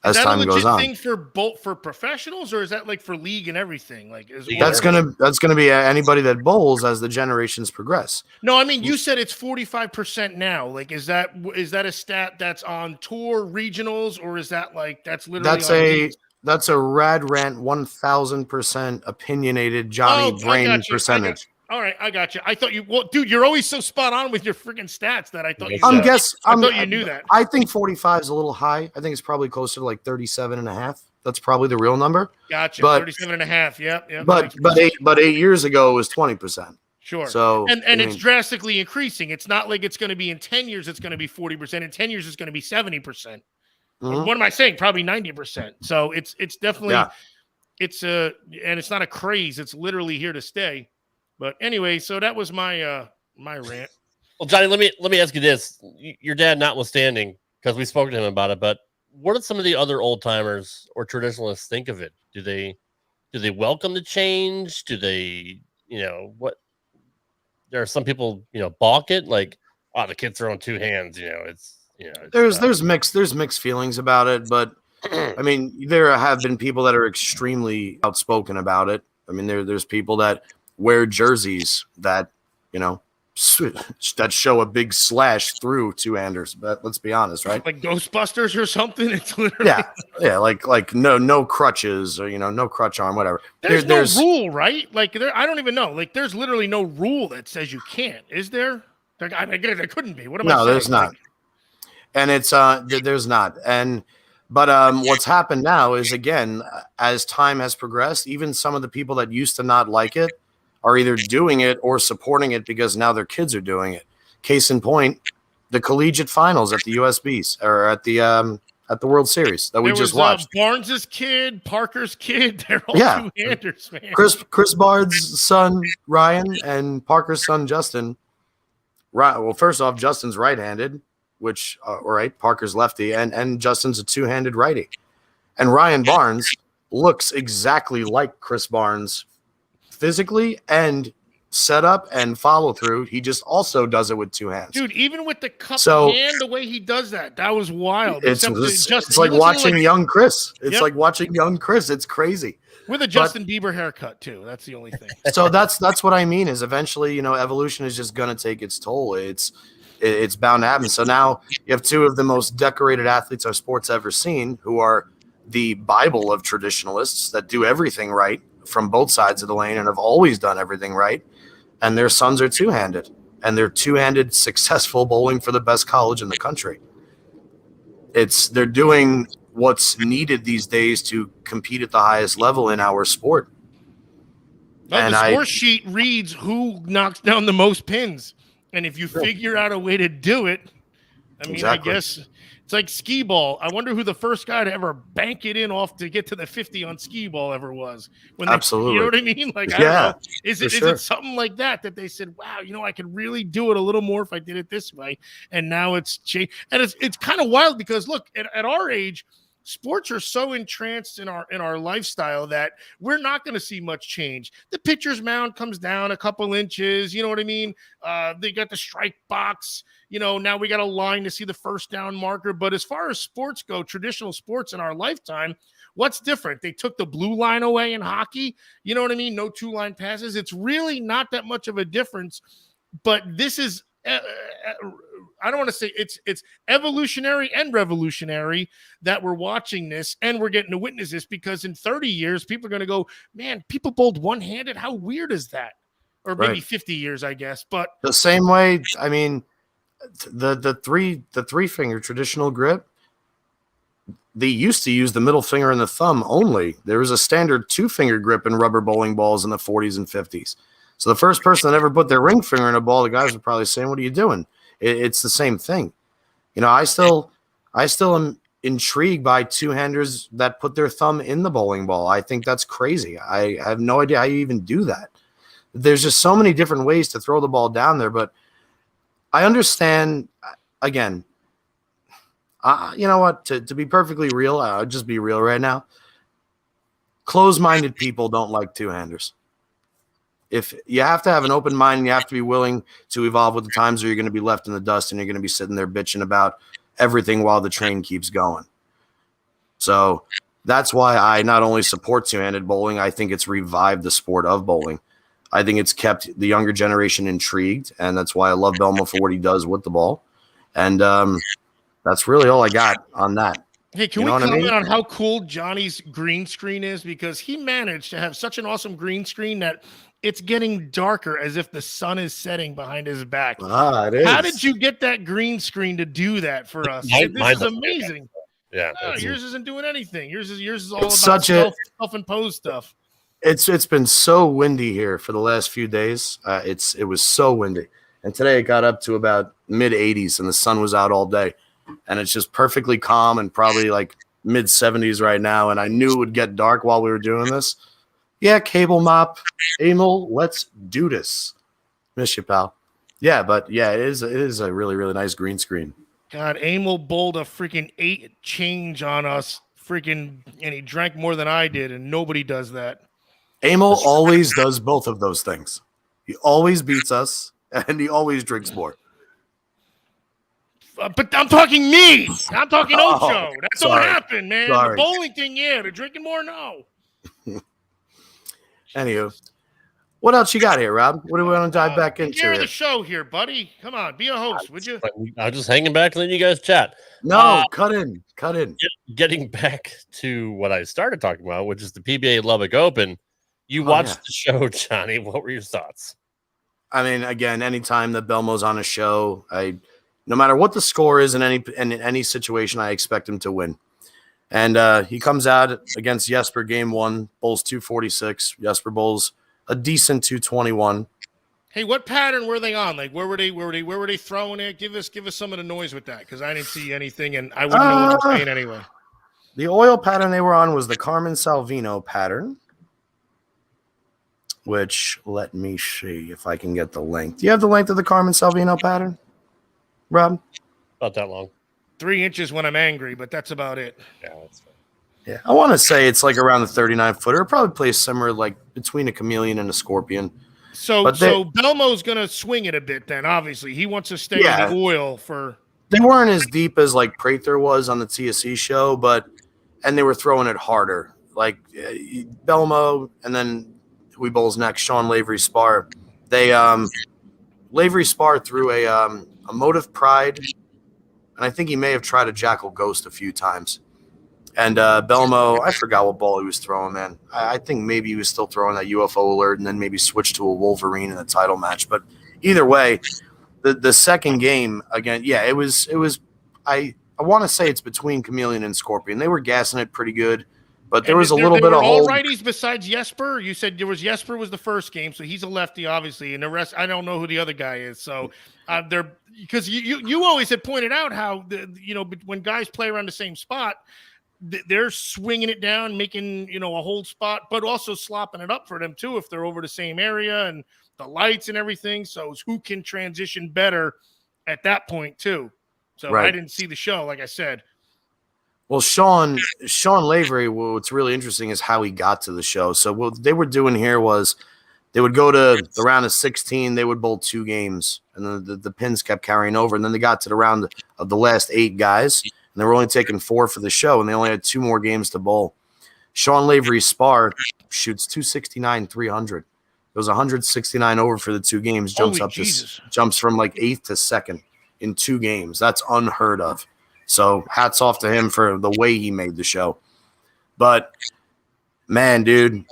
as time goes on. Is that a legit thing for professionals, or is that like for league and everything? Like, that's gonna be anybody that bowls as the generations progress. No, I mean, you said it's 45% now. Like, is that a stat that's on tour regionals, or is that like that's literally that's a Rad Rant 1000% opinionated Johnny brain percentage. All right, I got you. I thought you, dude, you're always so spot on with your freaking stats that I thought you. I thought you knew that. I think 45 is a little high. I think it's probably closer to like 37.5. That's probably the real number. Gotcha. 37.5. Yep. But 8 years ago it was 20%. Sure. So and it's drastically increasing. It's not like it's going to be in 10 years. It's going to be 40%. In 10 years, it's going to be 70%. Mm-hmm. What am I saying? Probably 90%. So it's definitely and it's not a craze. It's literally here to stay. But anyway, so that was my my rant. Well, Johnny, let me ask you this: your dad notwithstanding, because we spoke to him about it. But what do some of the other old timers or traditionalists think of it? Do they welcome the change? Do they, what? There are some people, balk it, like, oh, the kid's throwing two hands. There's mixed feelings about it, but I mean, there have been people that are extremely outspoken about it. I mean, there's people that wear jerseys that that show a big slash through two-handers, but let's be honest, right? Like Ghostbusters or something. It's literally like no crutches or no crutch arm, whatever. There's no rule, right? Like I don't even know. Like there's literally no rule that says you can't. Is there? There couldn't be. What am I saying? No, there's not. And it's there's not. But what's happened now is, again, as time has progressed, even some of the people that used to not like it are either doing it or supporting it because now their kids are doing it. Case in point, the collegiate finals at the USBs or at the World Series that we just watched. Barnes's kid, Parker's kid, they're all two-handers, man. Chris Bard's son Ryan and Parker's son Justin. Well, first off, Justin's right-handed, which Parker's lefty, and Justin's a two-handed righty. And Ryan Barnes looks exactly like Chris Barnes physically and set up and follow through. He just also does it with two hands. Dude, even with the cup hand, the way he does that was wild. It's like watching young Chris. It's like watching young Chris. It's crazy. With a Justin Bieber haircut too. That's the only thing. So that's what I mean is eventually, evolution is just going to take its toll. It's bound to happen. So now you have two of the most decorated athletes our sport's ever seen, who are the Bible of traditionalists that do everything right from both sides of the lane and have always done everything right. And their sons are two-handed, and they're two-handed successful bowling for the best college in the country. They're doing what's needed these days to compete at the highest level in our sport. Well, the score sheet reads who knocks down the most pins. And if you figure out a way to do it, I mean, exactly. I guess it's like skee ball. I wonder who the first guy to ever bank it in off to get to the 50 on skee ball ever was. Absolutely. You know what I mean? Like, I don't know. Is it something like that they said, wow, I could really do it a little more if I did it this way. And now it's changed. And it's kind of wild because look, at our age, sports are so entranced in our lifestyle that we're not going to see much change. The pitcher's mound comes down a couple inches. You know what I mean? They got the strike box. Now we got a line to see the first down marker. But as far as sports go, traditional sports in our lifetime, what's different? They took the blue line away in hockey. You know what I mean? No two-line passes. It's really not that much of a difference. But this is I don't want to say it's evolutionary and revolutionary that we're watching this and we're getting to witness this, because in 30 years, people are going to go, man, people bowled one-handed. How weird is that? Or maybe 50 years, I guess. But the same way, I mean, the three finger traditional grip, they used to use the middle finger and the thumb only. There was a standard 2-finger grip in rubber bowling balls in the 40s and 50s. So the first person that ever put their ring finger in a ball, the guys were probably saying, "What are you doing?" It's the same thing. You know, I still am intrigued by two-handers that put their thumb in the bowling ball. I think that's crazy. I have no idea how you even do that. There's just so many different ways to throw the ball down there, but I understand, again, you know what? To be perfectly real, I'll just be real right now. Closed-minded people don't like two-handers. If you have to have an open mind and you have to be willing to evolve with the times, or you're going to be left in the dust and you're going to be sitting there bitching about everything while the train keeps going. So that's why I not only support two-handed bowling, I think it's revived the sport of bowling. I think it's kept the younger generation intrigued, and that's why I love Belmo for what he does with the ball. And that's really all I got on that. Hey, can we comment on how cool Johnny's green screen is? Because he managed to have such an awesome green screen that it's getting darker as if the sun is setting behind his back. It is. How did you get that green screen to do that for us? This is amazing. Yeah, yours isn't doing anything. Yours is all it's about self-imposed stuff. It's been so windy here for the last few days. It was so windy, and today it got up to about mid-80s, and the sun was out all day, and it's just perfectly calm and probably like mid-70s right now. And I knew it would get dark while we were doing this. Yeah, cable mop, Emil, let's do this. Miss you, pal. Yeah, but yeah, it is a really, really nice green screen. God, Emil bowled a freaking 8 change on us, and he drank more than I did, and nobody does that. Emil always does both of those things. He always beats us, and he always drinks more. But I'm talking me. I'm talking Ocho. That don't happen, man. Sorry. The bowling thing, yeah. The drinking more, no. Anywho, what else you got here, Rob? What do we want to dive back into? Here the show here, buddy. Come on, be a host, would you? I was just hanging back, letting you guys chat. No, cut in. Getting back to what I started talking about, which is the Pba Lubbock Open. You watched the show, Johnny. What were your thoughts? I mean, again, anytime that Belmo's on a show, no matter what the score is in any situation, I expect him to win. And he comes out against Jesper game 1, bowls 246. Jesper bowls a decent 221. Hey, what pattern were they on? Like, where were they throwing it? Give us some of the noise with that, because I didn't see anything, and I wouldn't know what I'm saying anyway. The oil pattern they were on was the Carmen Salvino pattern, which, let me see if I can get the length. Do you have the length of the Carmen Salvino pattern, Rob? Not that long. 3 inches when I'm angry, but that's about it. Yeah, that's fine. Yeah, I want to say it's like around the 39-footer. It probably plays somewhere like between a chameleon and a scorpion. So Belmo's going to swing it a bit then, obviously. He wants to stay in the oil for... They weren't as deep as like Prather was on the TSC show, and they were throwing it harder. Like Belmo, and then we bowls next, Sean Lavery Spar. Lavery Spar threw a Motive Pride, and I think he may have tried a Jackal Ghost a few times. And Belmo, I forgot what ball he was throwing, man. I think maybe he was still throwing that UFO alert and then maybe switched to a Wolverine in the title match. But either way, the second game, again, yeah, it was I want to say it's between Chameleon and Scorpion. They were gassing it pretty good, but there was a little bit of all righties besides Jesper. You said Jesper was the first game, so he's a lefty, obviously, and the rest, I don't know who the other guy is. So they're, because you always had pointed out how when guys play around the same spot, they're swinging it down, making a hold spot, but also slopping it up for them too if they're over the same area and the lights and everything. So it's who can transition better at that point too. So right. I didn't see the show, like I said. Well, Sean Lavery, what's really interesting is how he got to the show. So what they were doing here was they would go to the round of 16, they would bowl 2 games, and then the pins kept carrying over, and then they got to the round of the last 8 guys. And they were only taking 4 for the show, and they only had 2 more games to bowl. Sean Lavery Spar shoots 269, 300. It was 169 over for the 2 games. Jumps from like 8th to 2nd in 2 games. That's unheard of. So hats off to him for the way he made the show. But man, dude,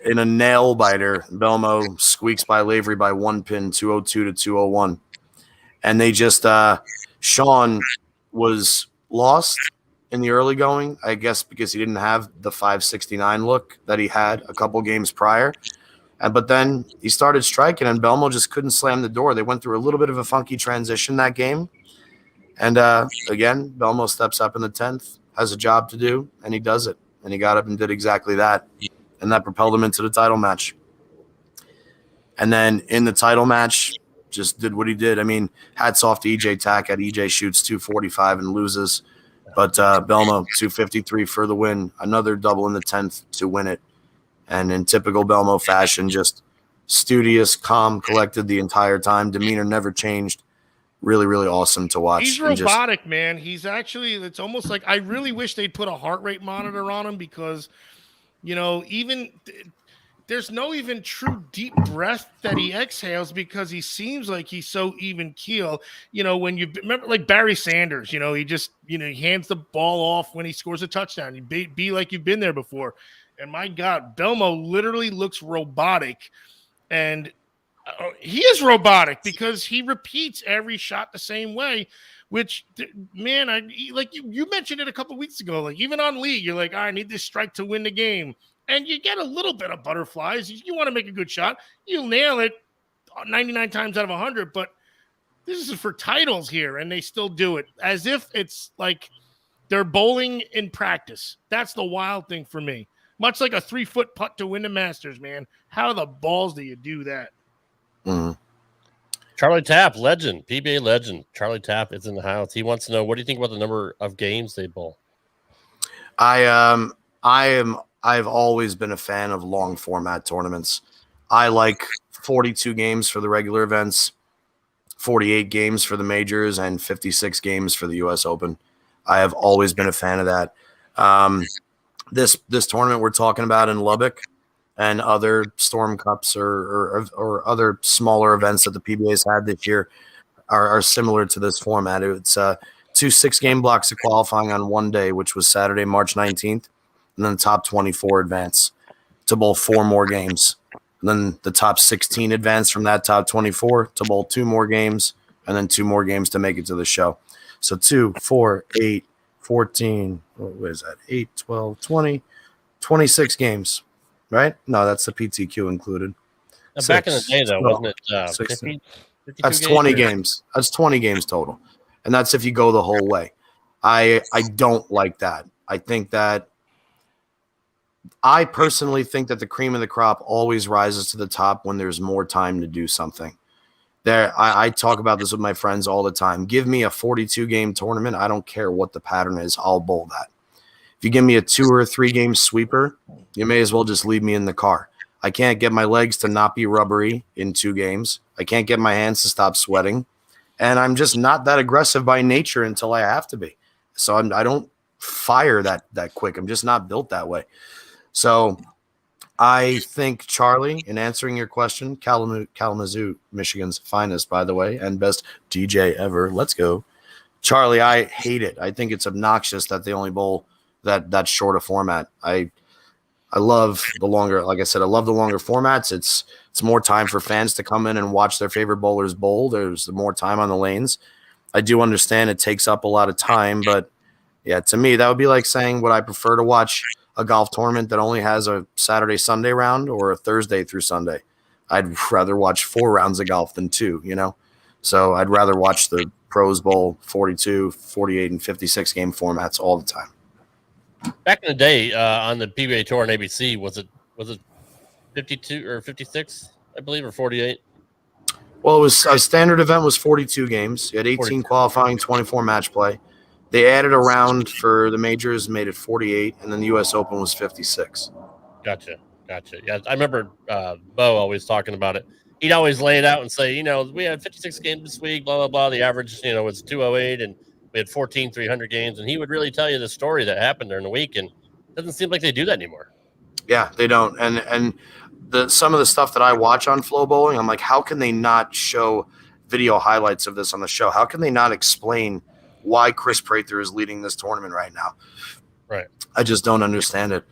in a nail biter, Belmo squeaks by Lavery by 1 pin, 202 to 201. And they just Sean was lost in the early going, I guess, because he didn't have the 569 look that he had a couple games prior. But then he started striking, and Belmo just couldn't slam the door. They went through a little bit of a funky transition that game. And again, Belmo steps up in the 10th, has a job to do, and he does it. And he got up and did exactly that. And that propelled him into the title match. And then in the title match, just did what he did. I mean, hats off to EJ Tackett. EJ shoots 245 and loses. But Belmo, 253 for the win. Another double in the 10th to win it. And in typical Belmo fashion, just studious, calm, collected the entire time. Demeanor never changed. Really, really awesome to watch. He's robotic, man. He's actually, it's almost like I really wish they'd put a heart rate monitor on him because, you know, even there's no even true deep breath that he exhales because he seems like he's so even keel. You know, when you remember like Barry Sanders, you know, he just, you know, he hands the ball off when he scores a touchdown. You be like you've been there before. And my God, Belmo literally looks robotic. And he is robotic because he repeats every shot the same way, which, man, like you mentioned it a couple weeks ago. Like even on League, you're like, I need this strike to win the game. And you get a little bit of butterflies. You want to make a good shot. You'll nail it 99 times out of 100. But this is for titles here, and they still do it as if it's like they're bowling in practice. That's the wild thing for me. Much like a 3-foot putt to win the Masters, man. How the balls do you do that? Mm-hmm. Charlie Tapp, legend, PBA legend. Charlie Tapp is in the house. He wants to know, what do you think about the number of games they bowl? I've always been a fan of long format tournaments. I like 42 games for the regular events, 48 games for the majors, and 56 games for the US Open. I have always been a fan of that. This tournament we're talking about in Lubbock and other Storm Cups or other smaller events that the PBA's had this year are similar to this format. It's 2 6-game blocks of qualifying on one day, which was Saturday, March 19th, and then the top 24 advance to bowl 4 more games. And then the top 16 advance from that top 24 to bowl 2 more games, and then 2 more games to make it to the show. So 2, 4, 8, 14, what is that? 8, 12, 20, 26 games, right? No, that's the PTQ included. Back in the day, though, wasn't it 50? That's 20 games. That's 20 games total. And that's if you go the whole way. I don't like that. I personally think that the cream of the crop always rises to the top when there's more time to do something. I talk about this with my friends all the time. Give me a 42-game tournament. I don't care what the pattern is. I'll bowl that. If you give me a 2 or 3 game sweeper, you may as well just leave me in the car. I can't get my legs to not be rubbery in 2 games. I can't get my hands to stop sweating. And I'm just not that aggressive by nature until I have to be. So I don't fire that quick. I'm just not built that way. So I think, Charlie, in answering your question, Kalamazoo, Michigan's finest, by the way, and best DJ ever. Let's go. Charlie, I hate it. I think it's obnoxious that they only bowl that short a format. I love the longer, like I said, I love the longer formats. It's more time for fans to come in and watch their favorite bowlers bowl. There's more time on the lanes. I do understand it takes up a lot of time, but yeah, to me, that would be like saying, would I prefer to watch a golf tournament that only has a Saturday, Sunday round or a Thursday through Sunday? I'd rather watch 4 rounds of golf than 2, you know? So I'd rather watch the Pros Bowl 42, 48, and 56 game formats all the time. Back in the day on the PBA Tour on ABC, was it 52 or 56, I believe, or 48? Well, it was a standard event was 42 games. You had 18 42. Qualifying, 24 match play. They added a round for the majors, made it 48, and then the U.S. Open was 56. Gotcha. Yeah, I remember Bo always talking about it. He'd always lay it out and say, we had 56 games this week, blah, blah, blah. The average, was 208, and we had 14 300 games. And he would really tell you the story that happened during the week, and it doesn't seem like they do that anymore. Yeah, they don't. And some of the stuff that I watch on Flow Bowling, I'm like, how can they not show video highlights of this on the show? How can they not explain why Chris Prather is leading this tournament right now? Right. I just don't understand it.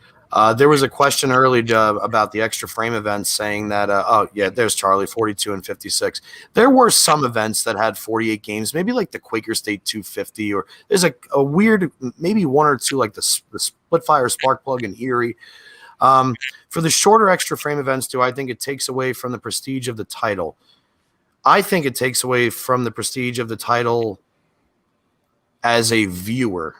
There was a question early about the extra frame events saying that, there's Charlie, 42 and 56. There were some events that had 48 games, maybe like the Quaker State 250, or there's a weird, maybe one or two like the Splitfire Sparkplug in Erie. For the shorter extra frame events, I think it takes away from the prestige of the title. I think it takes away from the prestige of the title as a viewer.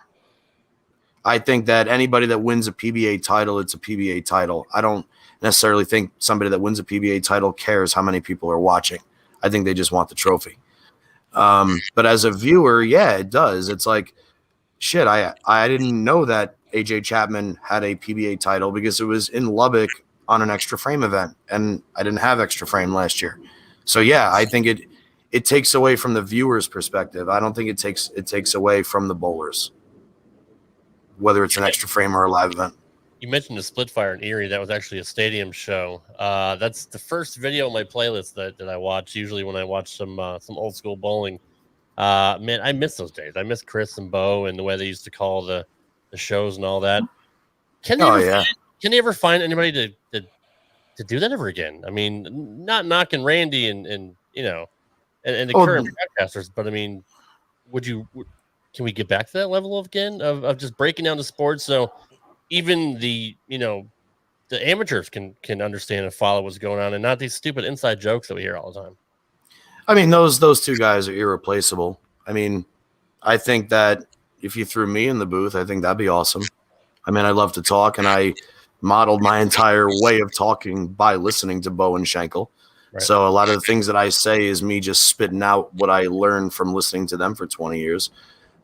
I think that anybody that wins a PBA title, it's a PBA title. I don't necessarily think somebody that wins a PBA title cares how many people are watching. I think they just want the trophy. But as a viewer, yeah, it does. It's like, shit, I didn't know that AJ Chapman had a PBA title because it was in Lubbock on an extra frame event, and I didn't have extra frame last year. So yeah, I think it takes away from the viewer's perspective. I don't think it takes away from the bowlers, whether it's an extra frame or a live event. You mentioned the Splitfire in Erie. That was actually a stadium show. That's the first video on my playlist that I watch. Usually when I watch some old school bowling, man, I miss those days. I miss Chris and Bo and the way they used to call the shows and all that. Can they ever find anybody to do that ever again? I mean, not knocking Randy and the current broadcasters, but I mean, can we get back to that level of just breaking down the sport so even the amateurs can understand and follow what's going on and not these stupid inside jokes that we hear all the time? I mean, those two guys are irreplaceable. I mean, I think that if you threw me in the booth, I think that'd be awesome. I mean, I love to talk, and I modeled my entire way of talking by listening to Bo and Schenkel. Right. So a lot of the things that I say is me just spitting out what I learned from listening to them for 20 years.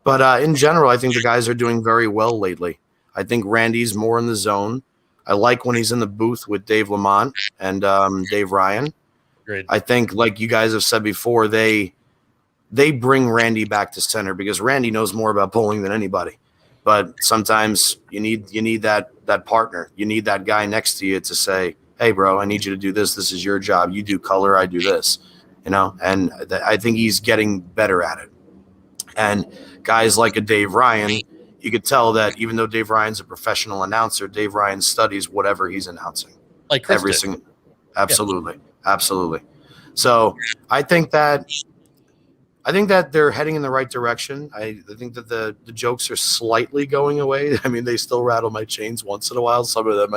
But in general, I think the guys are doing very well lately. I think Randy's more in the zone. I like when he's in the booth with Dave Lamont and Dave Ryan. Great. I think, like you guys have said before, they bring Randy back to center because Randy knows more about bowling than anybody. But sometimes you need that partner. You need that guy next to you to say, hey, bro, I need you to do this. This is your job. You do color. I do this. And I think he's getting better at it. And guys like a Dave Ryan, you could tell that even though Dave Ryan's a professional announcer, Dave Ryan studies whatever he's announcing. Like Chris did. Absolutely. Yeah. Absolutely. So I think that they're heading in the right direction. I think that the jokes are slightly going away. I mean, they still rattle my chains once in a while. Some of them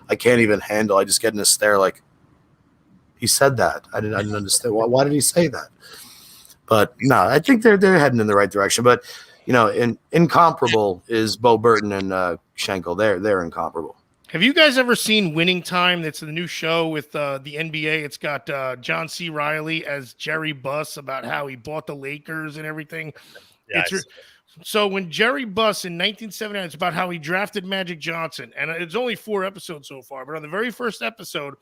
I can't even handle. I just get in a stare like, he said that. I didn't understand. Why did he say that? But no, I think they're heading in the right direction. But incomparable is Bo Burton and Schenkel. They're incomparable. Have you guys ever seen Winning Time? That's the new show with the NBA. It's got John C. Reilly as Jerry Buss about how he bought the Lakers and everything. Yeah, so when Jerry Buss in 1979, it's about how he drafted Magic Johnson. And it's only 4 episodes so far. But on the very first episode,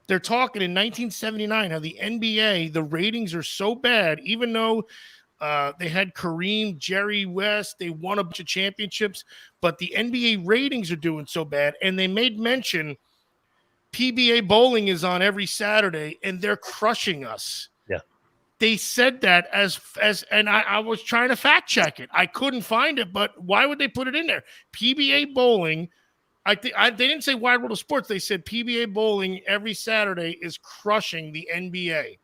they're talking in 1979 how the NBA, the ratings are so bad, even though they had Kareem, Jerry West, they won a bunch of championships, but the NBA ratings are doing so bad. And they made mention PBA bowling is on every Saturday, and they're crushing us. Yeah, they said that and I was trying to fact check it. I couldn't find it, but why would they put it in there? PBA bowling. They didn't say Wide World of Sports. They said PBA bowling every Saturday is crushing the NBA.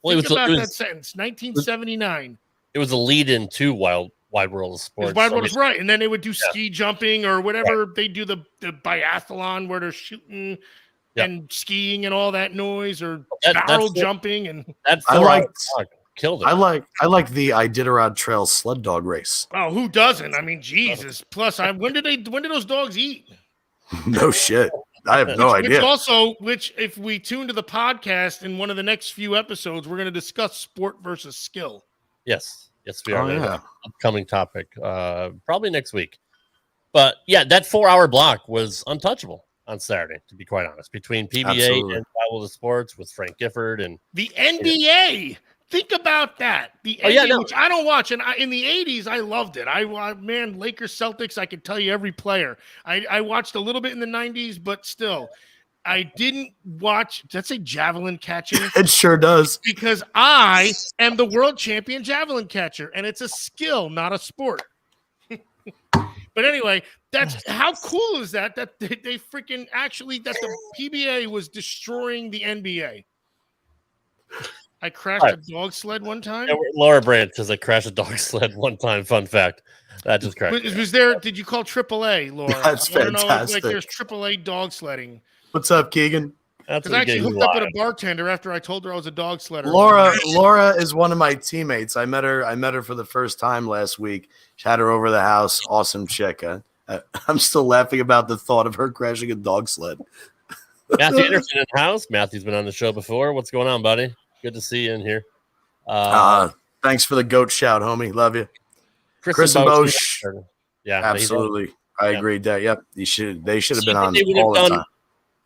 Think about that sentence. 1979. It was a lead-in to Wide World of Sports. Wide World is right, and then they would do ski jumping or whatever. Yeah. They do the biathlon where they're shooting and skiing and all that noise, or barrel jumping and that. Killed it. I like the Iditarod Trail sled dog race. Oh, who doesn't? I mean, Jesus. Plus, when did those dogs eat? No shit. I have no idea. Which if we tune to the podcast in one of the next few episodes, we're going to discuss sport versus skill. Yes, we are. Yeah. Upcoming topic, probably next week. But yeah, that 4-hour block was untouchable on Saturday, to be quite honest, between PBA and Bible of Sports with Frank Gifford and the NBA. Think about that. The NBA, which I don't watch, and in the 80s, I loved it. Lakers, Celtics, I could tell you every player. I watched a little bit in the 90s, but still, I didn't watch. Does that say javelin catching? It sure does. Because I am the world champion javelin catcher, and it's a skill, not a sport. But anyway, that's how cool is that they freaking actually that the PBA was destroying the NBA. I crashed a dog sled one time. Yeah, Laura Brandt says I crashed a dog sled one time. Fun fact. That just cracked. Was there? Did you call AAA, Laura? That's fantastic. There's AAA dog sledding. What's up, Keegan? Because I actually hooked up with a bartender after I told her I was a dog sledder. Laura is one of my teammates. I met her for the first time last week. She had her over the house. Awesome chick. I'm still laughing about the thought of her crashing a dog sled. Matthew Anderson in the house. Matthew's been on the show before. What's going on, buddy? Good to see you in here. Thanks for the goat shout, homie. Love you. Chris and Bosch. Yeah, absolutely. I agreed that. Yep, they should have been on all the time.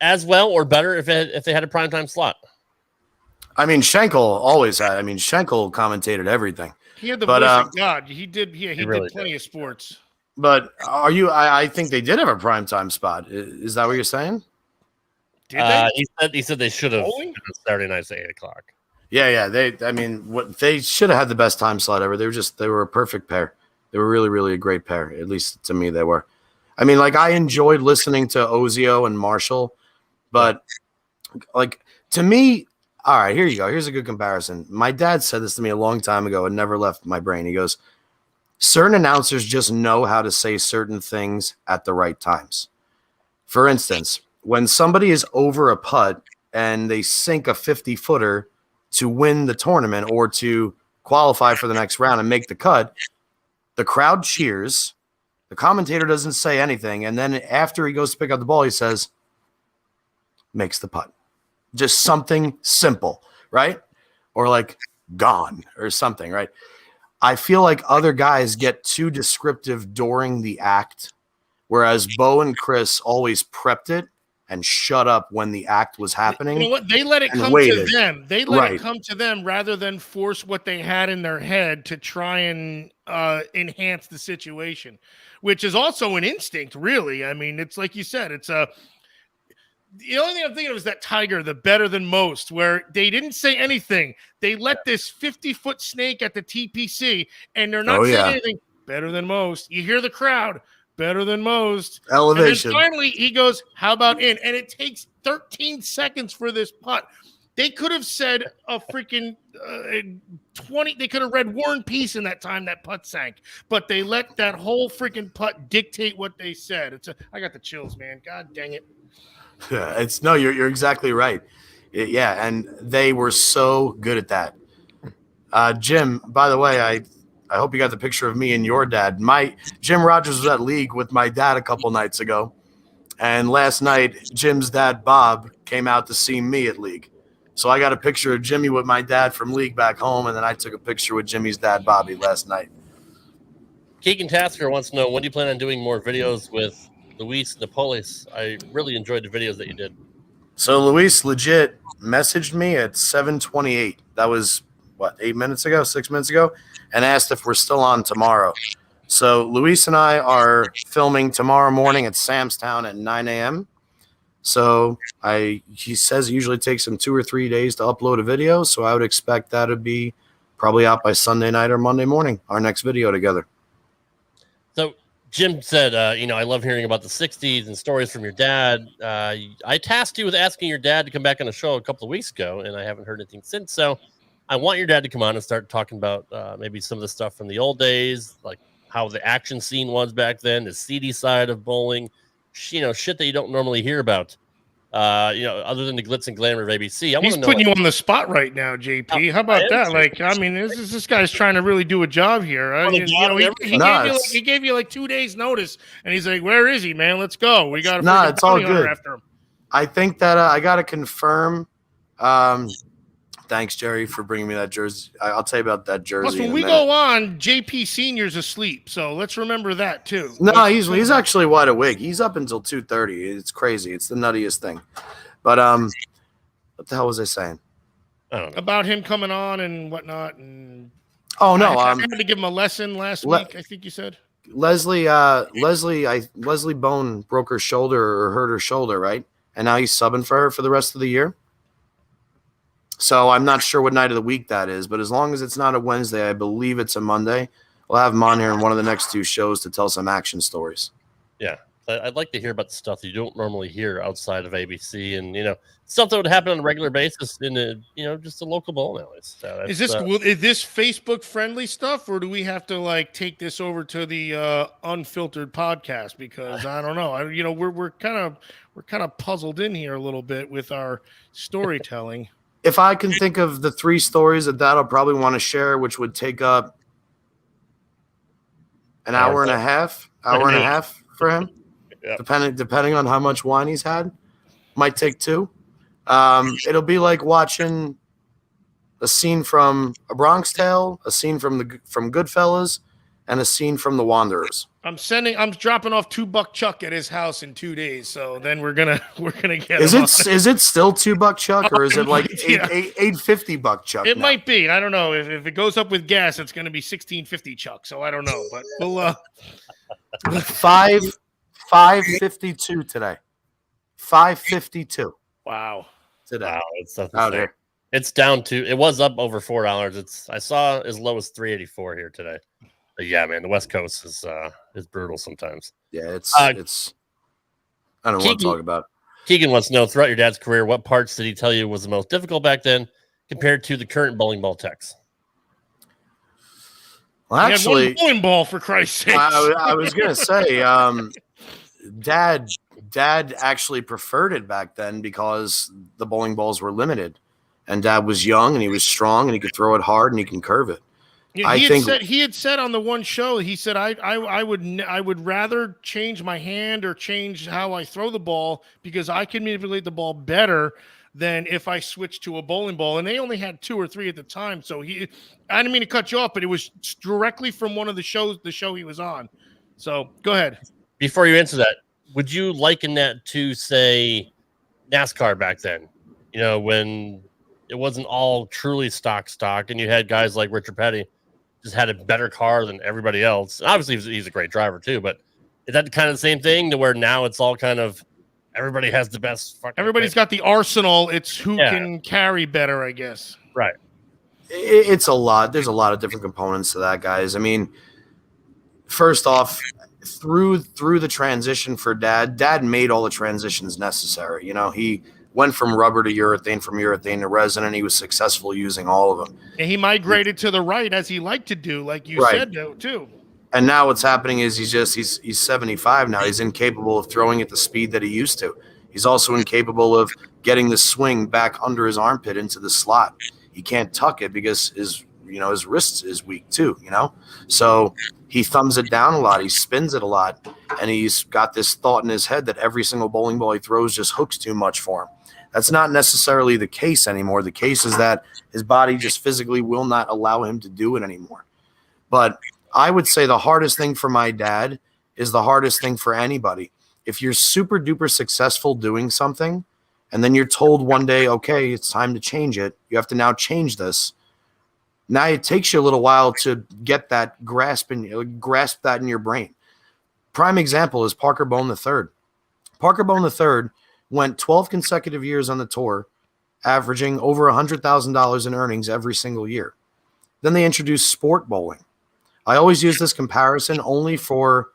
As well or better if they had a primetime slot. I mean, Schenkel always had. I mean, Schenkel commentated everything. He had the voice of God. He did. Yeah, he really did plenty of sports. But I think they did have a primetime spot. Is that what you're saying? Did they? He said they should have Saturday nights at 8:00. Yeah. They should have had the best time slot ever. They were a perfect pair. They were really, really a great pair. At least to me, they were. I mean, like I enjoyed listening to Ozio and Marshall, but like to me, all right, here you go. Here's a good comparison. My dad said this to me a long time ago and never left my brain. He goes, certain announcers just know how to say certain things at the right times. For instance, when somebody is over a putt and they sink a 50-footer to win the tournament or to qualify for the next round and make the cut, the crowd cheers. The commentator doesn't say anything. And then after he goes to pick up the ball, he says, makes the putt. Just something simple, right? Or like gone or something, right? I feel like other guys get too descriptive during the act, whereas Bo and Chris always prepped it and shut up when the act was happening. You know what? They let it come to them. They let it come to them rather than force what they had in their head to try and enhance the situation, which is also an instinct, really. I mean, it's like you said, it's a. The only thing I'm thinking of is that Tiger, the better than most, where they didn't say anything. They let this 50-foot snake at the TPC, and they're not saying anything. Better than most. You hear the crowd. Better than most. Elevation. And then finally, he goes, how about in? And it takes 13 seconds for this putt. They could have said a freaking 20. They could have read War and Peace in that time that putt sank. But they let that whole freaking putt dictate what they said. I got the chills, man. God dang it. Yeah, you're exactly right. Yeah, and they were so good at that. Jim, by the way, I hope you got the picture of me and your dad. Jim Rogers was at League with my dad a couple nights ago. And last night, Jim's dad, Bob, came out to see me at League. So I got a picture of Jimmy with my dad from League back home, and then I took a picture with Jimmy's dad, Bobby, last night. Keegan Tasker wants to know, when do you plan on doing more videos with Luis Napoles? I really enjoyed the videos that you did. So Luis legit messaged me at 7:28. That was, 6 minutes ago, and asked if we're still on tomorrow. So Luis and I are filming tomorrow morning at Samstown at 9 a.m. So he says it usually takes him 2 or 3 days to upload a video. So I would expect that to be probably out by Sunday night or Monday morning, our next video together. So Jim said, I love hearing about the 60s and stories from your dad. I tasked you with asking your dad to come back on the show a couple of weeks ago, and I haven't heard anything since. So I want your dad to come on and start talking about maybe some of the stuff from the old days, like how the action scene was back then, the seedy side of bowling, shit that you don't normally hear about. Other than the glitz and glamour of ABC. He's putting you on the spot right now, JP. How about that? Like, I mean, this guy's trying to really do a job here. He gave you like 2 days notice, and he's like, "Where is he, man? Let's go. We got to it's all good after him." I think that I got to confirm. Thanks, Jerry, for bringing me that jersey. I'll tell you about that jersey. Plus, when we go on, JP Senior's asleep, so let's remember that too. No, he's actually wide awake. He's up until 2:30. It's crazy. It's the nuttiest thing. But what the hell was I saying? I don't know. About him coming on and whatnot. And I had to give him a lesson last week. I think you said Leslie Bone broke her shoulder or hurt her shoulder, right? and now he's subbing for her for the rest of the year. So I'm not sure what night of the week that is, but as long as it's not a Wednesday, I believe it's a Monday. We'll have him on here in one of the next 2 shows to tell some action stories. Yeah, I'd like to hear about the stuff that you don't normally hear outside of ABC, and stuff that would happen on a regular basis in just a local bowling alleys. So is this Facebook friendly stuff, or do we have to take this over to the unfiltered podcast? Because I don't know. We're kind of puzzled in here a little bit with our storytelling. If I can think of the 3 stories that I'll probably want to share, which would take up an hour and a half for him, yeah. depending on how much wine he's had, might take 2. It'll be like watching a scene from A Bronx Tale, a scene from Goodfellas, and a scene from The Wanderers. I'm dropping off $2 Chuck at his house in 2 days, so then we're gonna get. Is it still $2 Chuck, or is it like $8.50 Chuck? It might be. I don't know. If it goes up with gas, it's gonna be $16.50 Chuck. So I don't know, but we'll $5.52 today. $5.52. Wow. Today. Wow, it's out here. It's down to. It was up over $4. I saw as low as $3.84 here today. But yeah, man, the West Coast is brutal sometimes. Yeah, it's. I don't want to talk about. Keegan wants to know, throughout your dad's career, what parts did he tell you was the most difficult back then compared to the current bowling ball techs? Well, actually, bowling ball, for Christ's sake. I was gonna say, Dad actually preferred it back then because the bowling balls were limited, and Dad was young and he was strong and he could throw it hard and he can curve it. Yeah, he had said on the one show, he said, I would rather change my hand or change how I throw the ball because I can manipulate the ball better than if I switched to a bowling ball. And they only had 2 or 3 at the time. So I didn't mean to cut you off, but it was directly from one of the show he was on. So go ahead. Before you answer that, would you liken that to, say, NASCAR back then? When it wasn't all truly stock, and you had guys like Richard Petty just had a better car than everybody else. Obviously, he's a great driver too, but is that kind of the same thing to where now it's all kind of everybody has the best? Everybody's got the arsenal. It's who can carry better, I guess. Right. It's a lot. There's a lot of different components to that, guys. I mean, first off, through the transition for Dad made all the transitions necessary. He went from rubber to urethane, from urethane to resin, and he was successful using all of them. And he migrated to the right as he liked to do, like you said, too. And now what's happening is he's 75 now. He's incapable of throwing at the speed that he used to. He's also incapable of getting the swing back under his armpit into the slot. He can't tuck it because his wrist is weak too, So he thumbs it down a lot. He spins it a lot. And he's got this thought in his head that every single bowling ball he throws just hooks too much for him. That's not necessarily the case anymore. The case is that his body just physically will not allow him to do it anymore. But I would say the hardest thing for my dad is the hardest thing for anybody. If you're super duper successful doing something, and then you're told one day, okay, it's time to change it. You have to now change this. Now it takes you a little while to get that grasp that in your brain. Prime example is Parker Bone III. Parker Bone III went 12 consecutive years on the tour, averaging over $100,000 in earnings every single year. Then they introduced sport bowling. I always use this comparison only to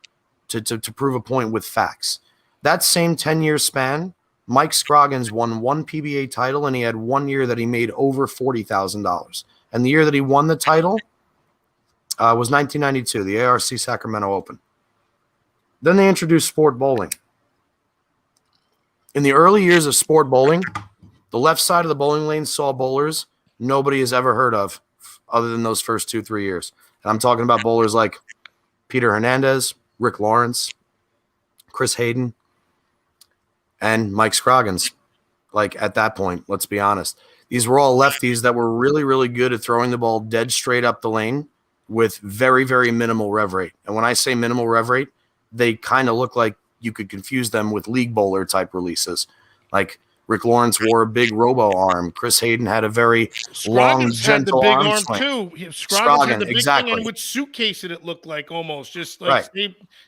prove a point with facts. That same 10-year span, Mike Scroggins won 1 PBA title, and he had 1 year that he made over $40,000. And the year that he won the title was 1992, the ARC Sacramento Open. Then they introduced sport bowling. In the early years of sport bowling, the left side of the bowling lane saw bowlers nobody has ever heard of other than those first 2-3 years. And I'm talking about bowlers like Peter Hernandez, Rick Lawrence, Chris Hayden, and Mike Scroggins. Like, at that point, let's be honest. These were all lefties that were really, really good at throwing the ball dead straight up the lane with very, very minimal rev rate. And when I say minimal rev rate, they kind of look like you could confuse them with league bowler type releases. Like Rick Lawrence wore a big robo arm. Chris Hayden had a very long, gentle arm swing. Too. Scroggins had the big thing and would suitcase it looked like almost. Just like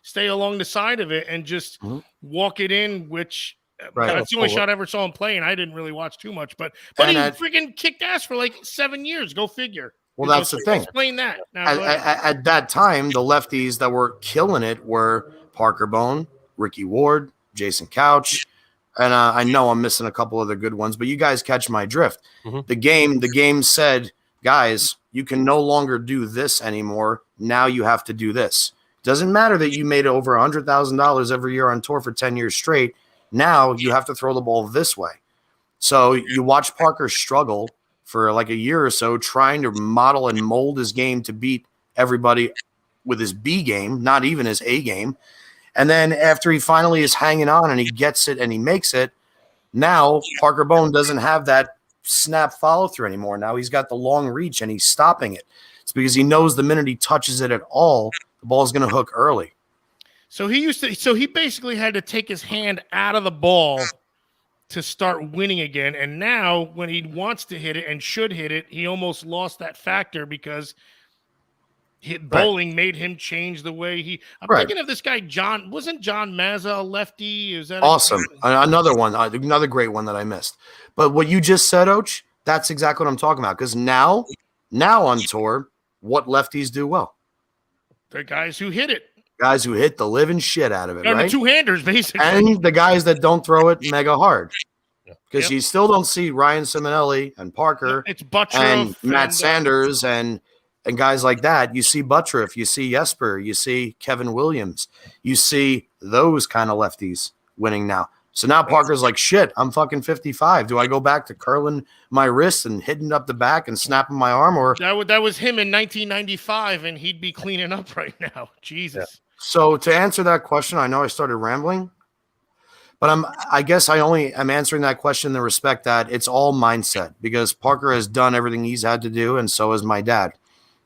stay along the side of it and just walk it in, which Right. That's the only shot I ever saw him play, and I didn't really watch too much. But he freaking kicked ass for like 7 years. Go figure. Well, that's the thing. Explain that. Now, at that time, the lefties that were killing it were Parker Bone, Ricky Ward, Jason Couch, and I know I'm missing a couple other good ones, but you guys catch my drift. Mm-hmm. The game said, guys, you can no longer do this anymore. Now you have to do this. Doesn't matter that you made over $100,000 every year on tour for 10 years straight. Now you have to throw the ball this way. So you watch Parker struggle for like a year or so, trying to model and mold his game to beat everybody with his B game, not even his A game. And then after he finally is hanging on and he gets it and he makes it, now Parker Bone doesn't have that snap follow through anymore. Now he's got the long reach and he's stopping it. It's because he knows the minute he touches it at all, the ball is going to hook early. So he basically had to take his hand out of the ball to start winning again. And now when he wants to hit it and should hit it, he almost lost that factor because bowling made him change the way I'm thinking of this guy, wasn't John Mazza a lefty? Is that awesome? Another one, another great one that I missed. But what you just said, Oach, that's exactly what I'm talking about. Because now on tour, what lefties do well? The guys who hit it. Guys who hit the living shit out of it, right? The two-handers, basically. And the guys that don't throw it mega hard. Because you still don't see Ryan Simonelli and Parker it's Buttroff and Matt Sanders and guys like that. You see Buttroff, you see Jesper, you see Kevin Williams. You see those kind of lefties winning now. So now Parker's like, shit, I'm fucking 55. Do I go back to curling my wrist and hitting up the back and snapping my arm? Or that was him in 1995, and he'd be cleaning up right now. Jesus. Yeah. So to answer that question, I know I started rambling, but I guess I only am answering that question in the respect that it's all mindset, because Parker has done everything he's had to do, and so has my dad.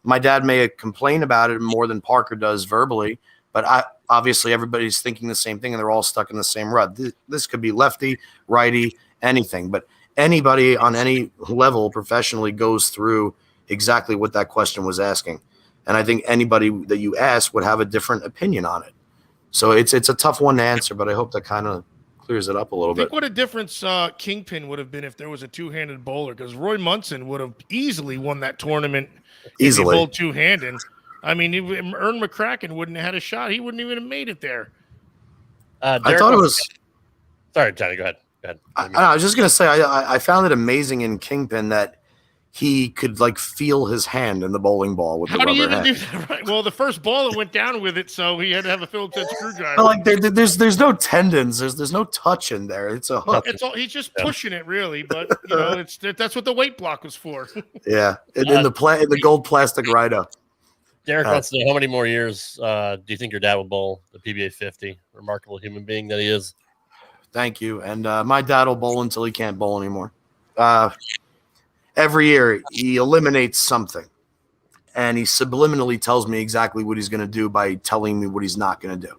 My dad may complain about it more than Parker does verbally, but obviously everybody's thinking the same thing, and they're all stuck in the same rut. This could be lefty, righty, anything, but anybody on any level professionally goes through exactly what that question was asking. And I think anybody that you ask would have a different opinion on it. So it's a tough one to answer, but I hope that kind of clears it up a little bit. Think what a difference Kingpin would have been if there was a two-handed bowler, because Roy Munson would have easily won that tournament easily. If he bowled two-handed. I mean, Ern McCracken wouldn't have had a shot. He wouldn't even have made it there. I thought it was. Sorry, Johnny, go ahead. I was just going to say, I found it amazing in Kingpin that he could like feel his hand in the bowling ball with the rubber hand. How do you even do that? Right. Well, the first ball that went down with it, so he had to have a Phillips head screwdriver. But like there's no tendons, there's no touch in there. It's a hook. He's just pushing it really, but you know that's what the weight block was for. Yeah, in the gold plastic Rhino. Derek wants to know, how many more years do you think your dad will bowl the PBA 50? Remarkable human being that he is. Thank you. And my dad will bowl until he can't bowl anymore. Every year he eliminates something, and he subliminally tells me exactly what he's going to do by telling me what he's not going to do.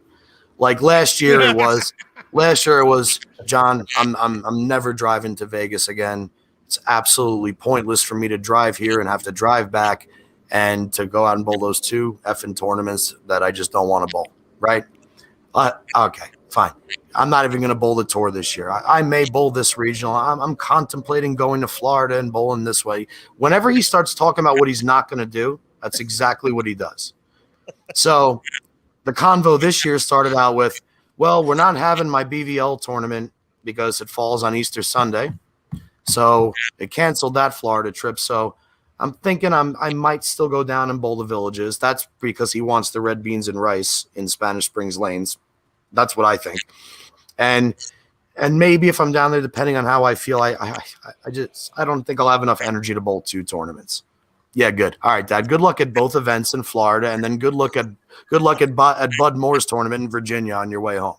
Like last year it was, John, I'm never driving to Vegas again. It's absolutely pointless for me to drive here and have to drive back and to go out and bowl those two effing tournaments that I just don't want to bowl. Right? Okay, fine. I'm not even going to bowl the tour this year. I may bowl this regional. I'm contemplating going to Florida and bowling this way. Whenever he starts talking about what he's not going to do, that's exactly what he does. So the convo this year started out with, well, we're not having my BVL tournament because it falls on Easter Sunday. So it canceled that Florida trip. So I'm thinking I might still go down and bowl the Villages. That's because he wants the red beans and rice in Spanish Springs Lanes. That's what I think. And maybe if I'm down there, depending on how I feel, I don't think I'll have enough energy to bowl two tournaments. Yeah, good. All right, Dad. Good luck at both events in Florida, and then good luck at Bud Moore's tournament in Virginia on your way home.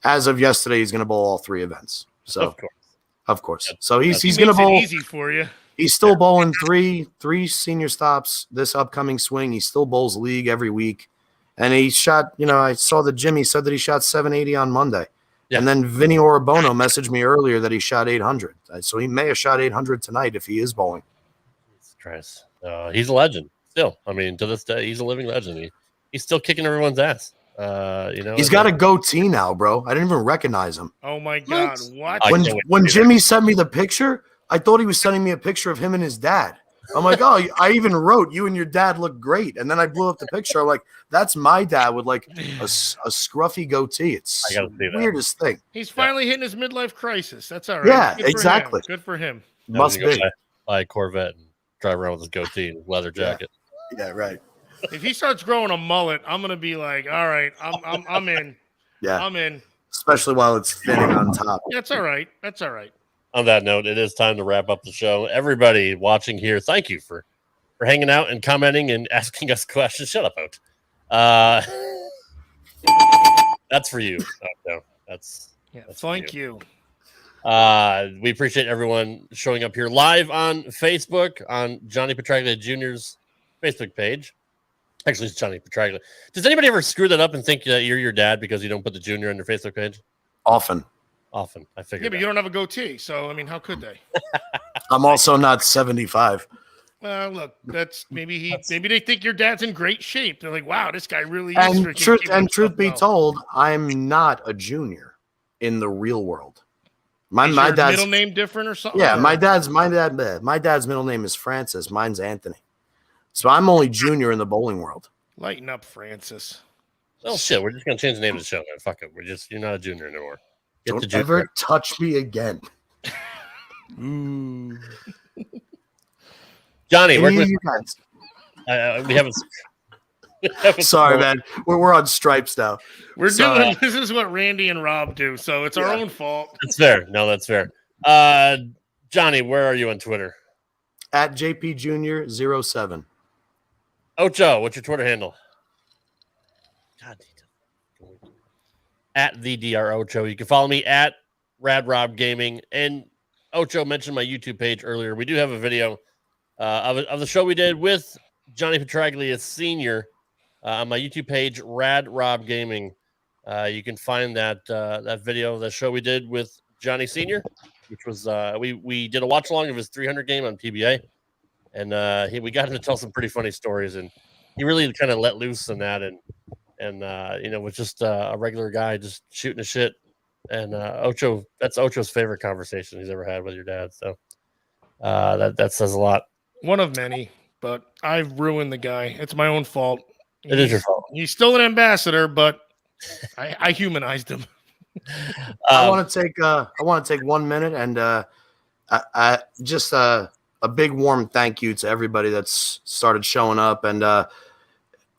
As of yesterday, he's going to bowl all three events. So, of course. So he's going to bowl. Easy for you. He's still bowling three senior stops this upcoming swing. He still bowls league every week. And he shot, I saw that Jimmy said that he shot 780 on Monday. Yeah. And then Vinny Orobono messaged me earlier that he shot 800. So he may have shot 800 tonight if he is bowling. Jesus Christ. He's a legend still. I mean, to this day, he's a living legend. He's still kicking everyone's ass. He's got a goatee now, bro. I didn't even recognize him. Oh my God! What? When Jimmy sent me the picture, I thought he was sending me a picture of him and his dad. I'm like, oh, I even wrote, you and your dad look great. And then I blew up the picture. I'm like, that's my dad with like a scruffy gootee. It's the weirdest thing. He's finally hitting his midlife crisis. That's all right. Yeah, exactly. Good for him. Must be. Buy a Corvette and drive around with his goatee and leather jacket. Yeah, right. If he starts growing a mullet, I'm gonna be like, all right, I'm in. Yeah, I'm in. Especially while it's thinning on top. That's all right. That's all right. On that note, it is time to wrap up the show. Everybody watching here, thank you for hanging out and commenting and asking us questions. Shut up, Oat. That's for you. No, that's thank you. We appreciate everyone showing up here live on Facebook on Johnny Petraglia Jr.'s Facebook page. Actually, it's Johnny Petraglia. Does anybody ever screw that up and think that you're your dad because you don't put the junior on your Facebook page? Often. I figured. Yeah, but you don't have a goatee, so I mean, how could they? I'm also not 75. Look, that's maybe they think your dad's in great shape. They're like, wow, this guy really is. And truth be told, I'm not a junior in the real world. My dad's middle name different or something. Yeah, my dad's middle name is Francis. Mine's Anthony. So I'm only junior in the bowling world. Lighten up, Francis. Oh shit, we're just gonna change the name of the show. Man. Fuck it, you're not a junior anymore. Don't ever touch me again. Johnny, where you guys? We haven't. Sorry, man. We're on stripes now. This is what Randy and Rob do, so it's our own fault. That's fair. No, that's fair. Johnny, where are you on Twitter? At JPJunior07. Ocho, what's your Twitter handle? God. At the Dr. Ocho. You can follow me at RadRob Gaming. And Ocho mentioned my YouTube page earlier. We do have a video of the show we did with Johnny Petraglia Sr. On my YouTube page, RadRob Gaming. You can find that video, the show we did with Johnny Sr., which was we did a watch along of his 300 game on PBA, and we got him to tell some pretty funny stories, and he really kind of let loose on that, and was just a regular guy just shooting the shit. And that's Ocho's favorite conversation he's ever had with your dad. So that says a lot. One of many, but I've ruined the guy. It's my own fault. It is your fault. He's still an ambassador, but I humanized him. I want to take 1 minute and just a big warm thank you to everybody that's started showing up, and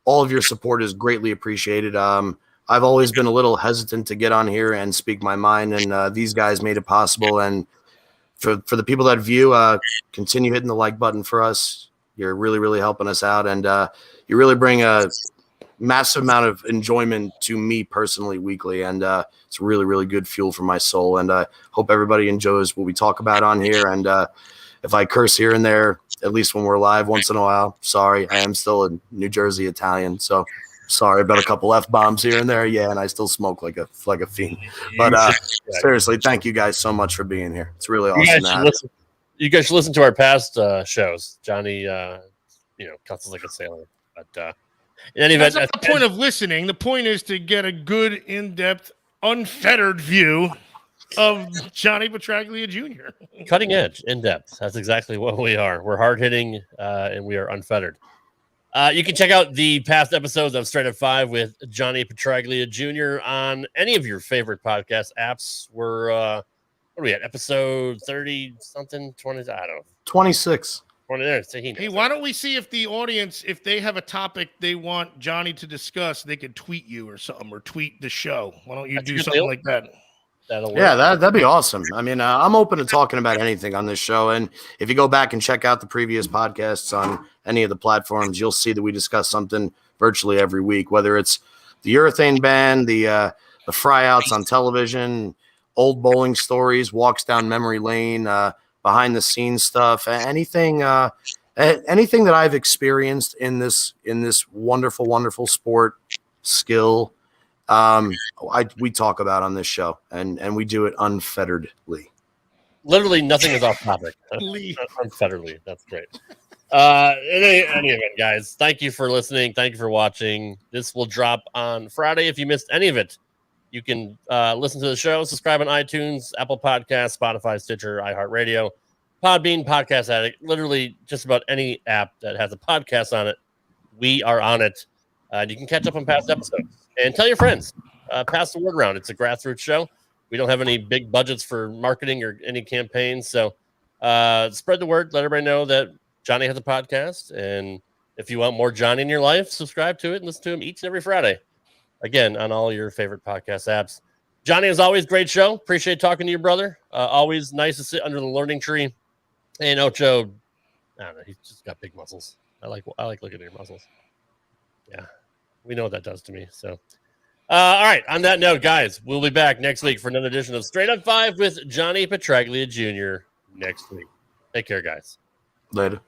all of your support is greatly appreciated. I've always been a little hesitant to get on here and speak my mind, and these guys made it possible. And for the people that view, continue hitting the like button for us. You're really, really helping us out, and you really bring a massive amount of enjoyment to me personally weekly, and it's really, really good fuel for my soul. And I hope everybody enjoys what we talk about on here. And if I curse here and there, at least when we're live once in a while, sorry. I am still a New Jersey Italian, so sorry about a couple F-bombs here and there. Yeah, and I still smoke like a fiend. But seriously, thank you guys so much for being here. It's really awesome. You guys should listen to our past shows. Johnny, cuts like a sailor. But in any event, that's not the point of listening. The point is to get a good, in-depth, unfettered view of Johnny Petraglia Jr. Cutting edge, in depth. That's exactly what we are. We're hard hitting, and we are unfettered. You can check out the past episodes of Straight Up 5 with Johnny Petraglia Jr. on any of your favorite podcast apps. We're what are we at? Episode 30 something, 20? I don't know. 26. 20 there. Hey, why don't we see if the audience, if they have a topic they want Johnny to discuss, they could tweet you or something, or tweet the show. Why don't you do something like that? That'd be awesome. I mean, I'm open to talking about anything on this show. And if you go back and check out the previous podcasts on any of the platforms, you'll see that we discuss something virtually every week, whether it's the urethane ban, the fryouts on television, old bowling stories, walks down memory lane, behind the scenes stuff, anything that I've experienced in this wonderful, wonderful sport skill. We talk about on this show, and we do it unfetteredly. Literally nothing is off topic. Unfetteredly. That's great. In any event, guys, thank you for listening. Thank you for watching. This will drop on Friday. If you missed any of it, you can listen to the show, subscribe on iTunes, Apple Podcasts, Spotify, Stitcher, iHeartRadio, Podbean, Podcast Addict, literally just about any app that has a podcast on it. We are on it. You can catch up on past episodes and tell your friends. Pass the word around. It's a grassroots show. We don't have any big budgets for marketing or any campaigns. So spread the word. Let everybody know that Johnny has a podcast. And if you want more Johnny in your life, subscribe to it and listen to him each and every Friday. Again, on all your favorite podcast apps. Johnny, as always, great show. Appreciate talking to your brother. Always nice to sit under the learning tree. And Ocho, I don't know, he's just got big muscles. I like looking at your muscles. Yeah, we know what that does to me. So, all right. On that note, guys, we'll be back next week for another edition of Straight Up 5 with Johnny Petraglia Jr. next week. Take care, guys. Later.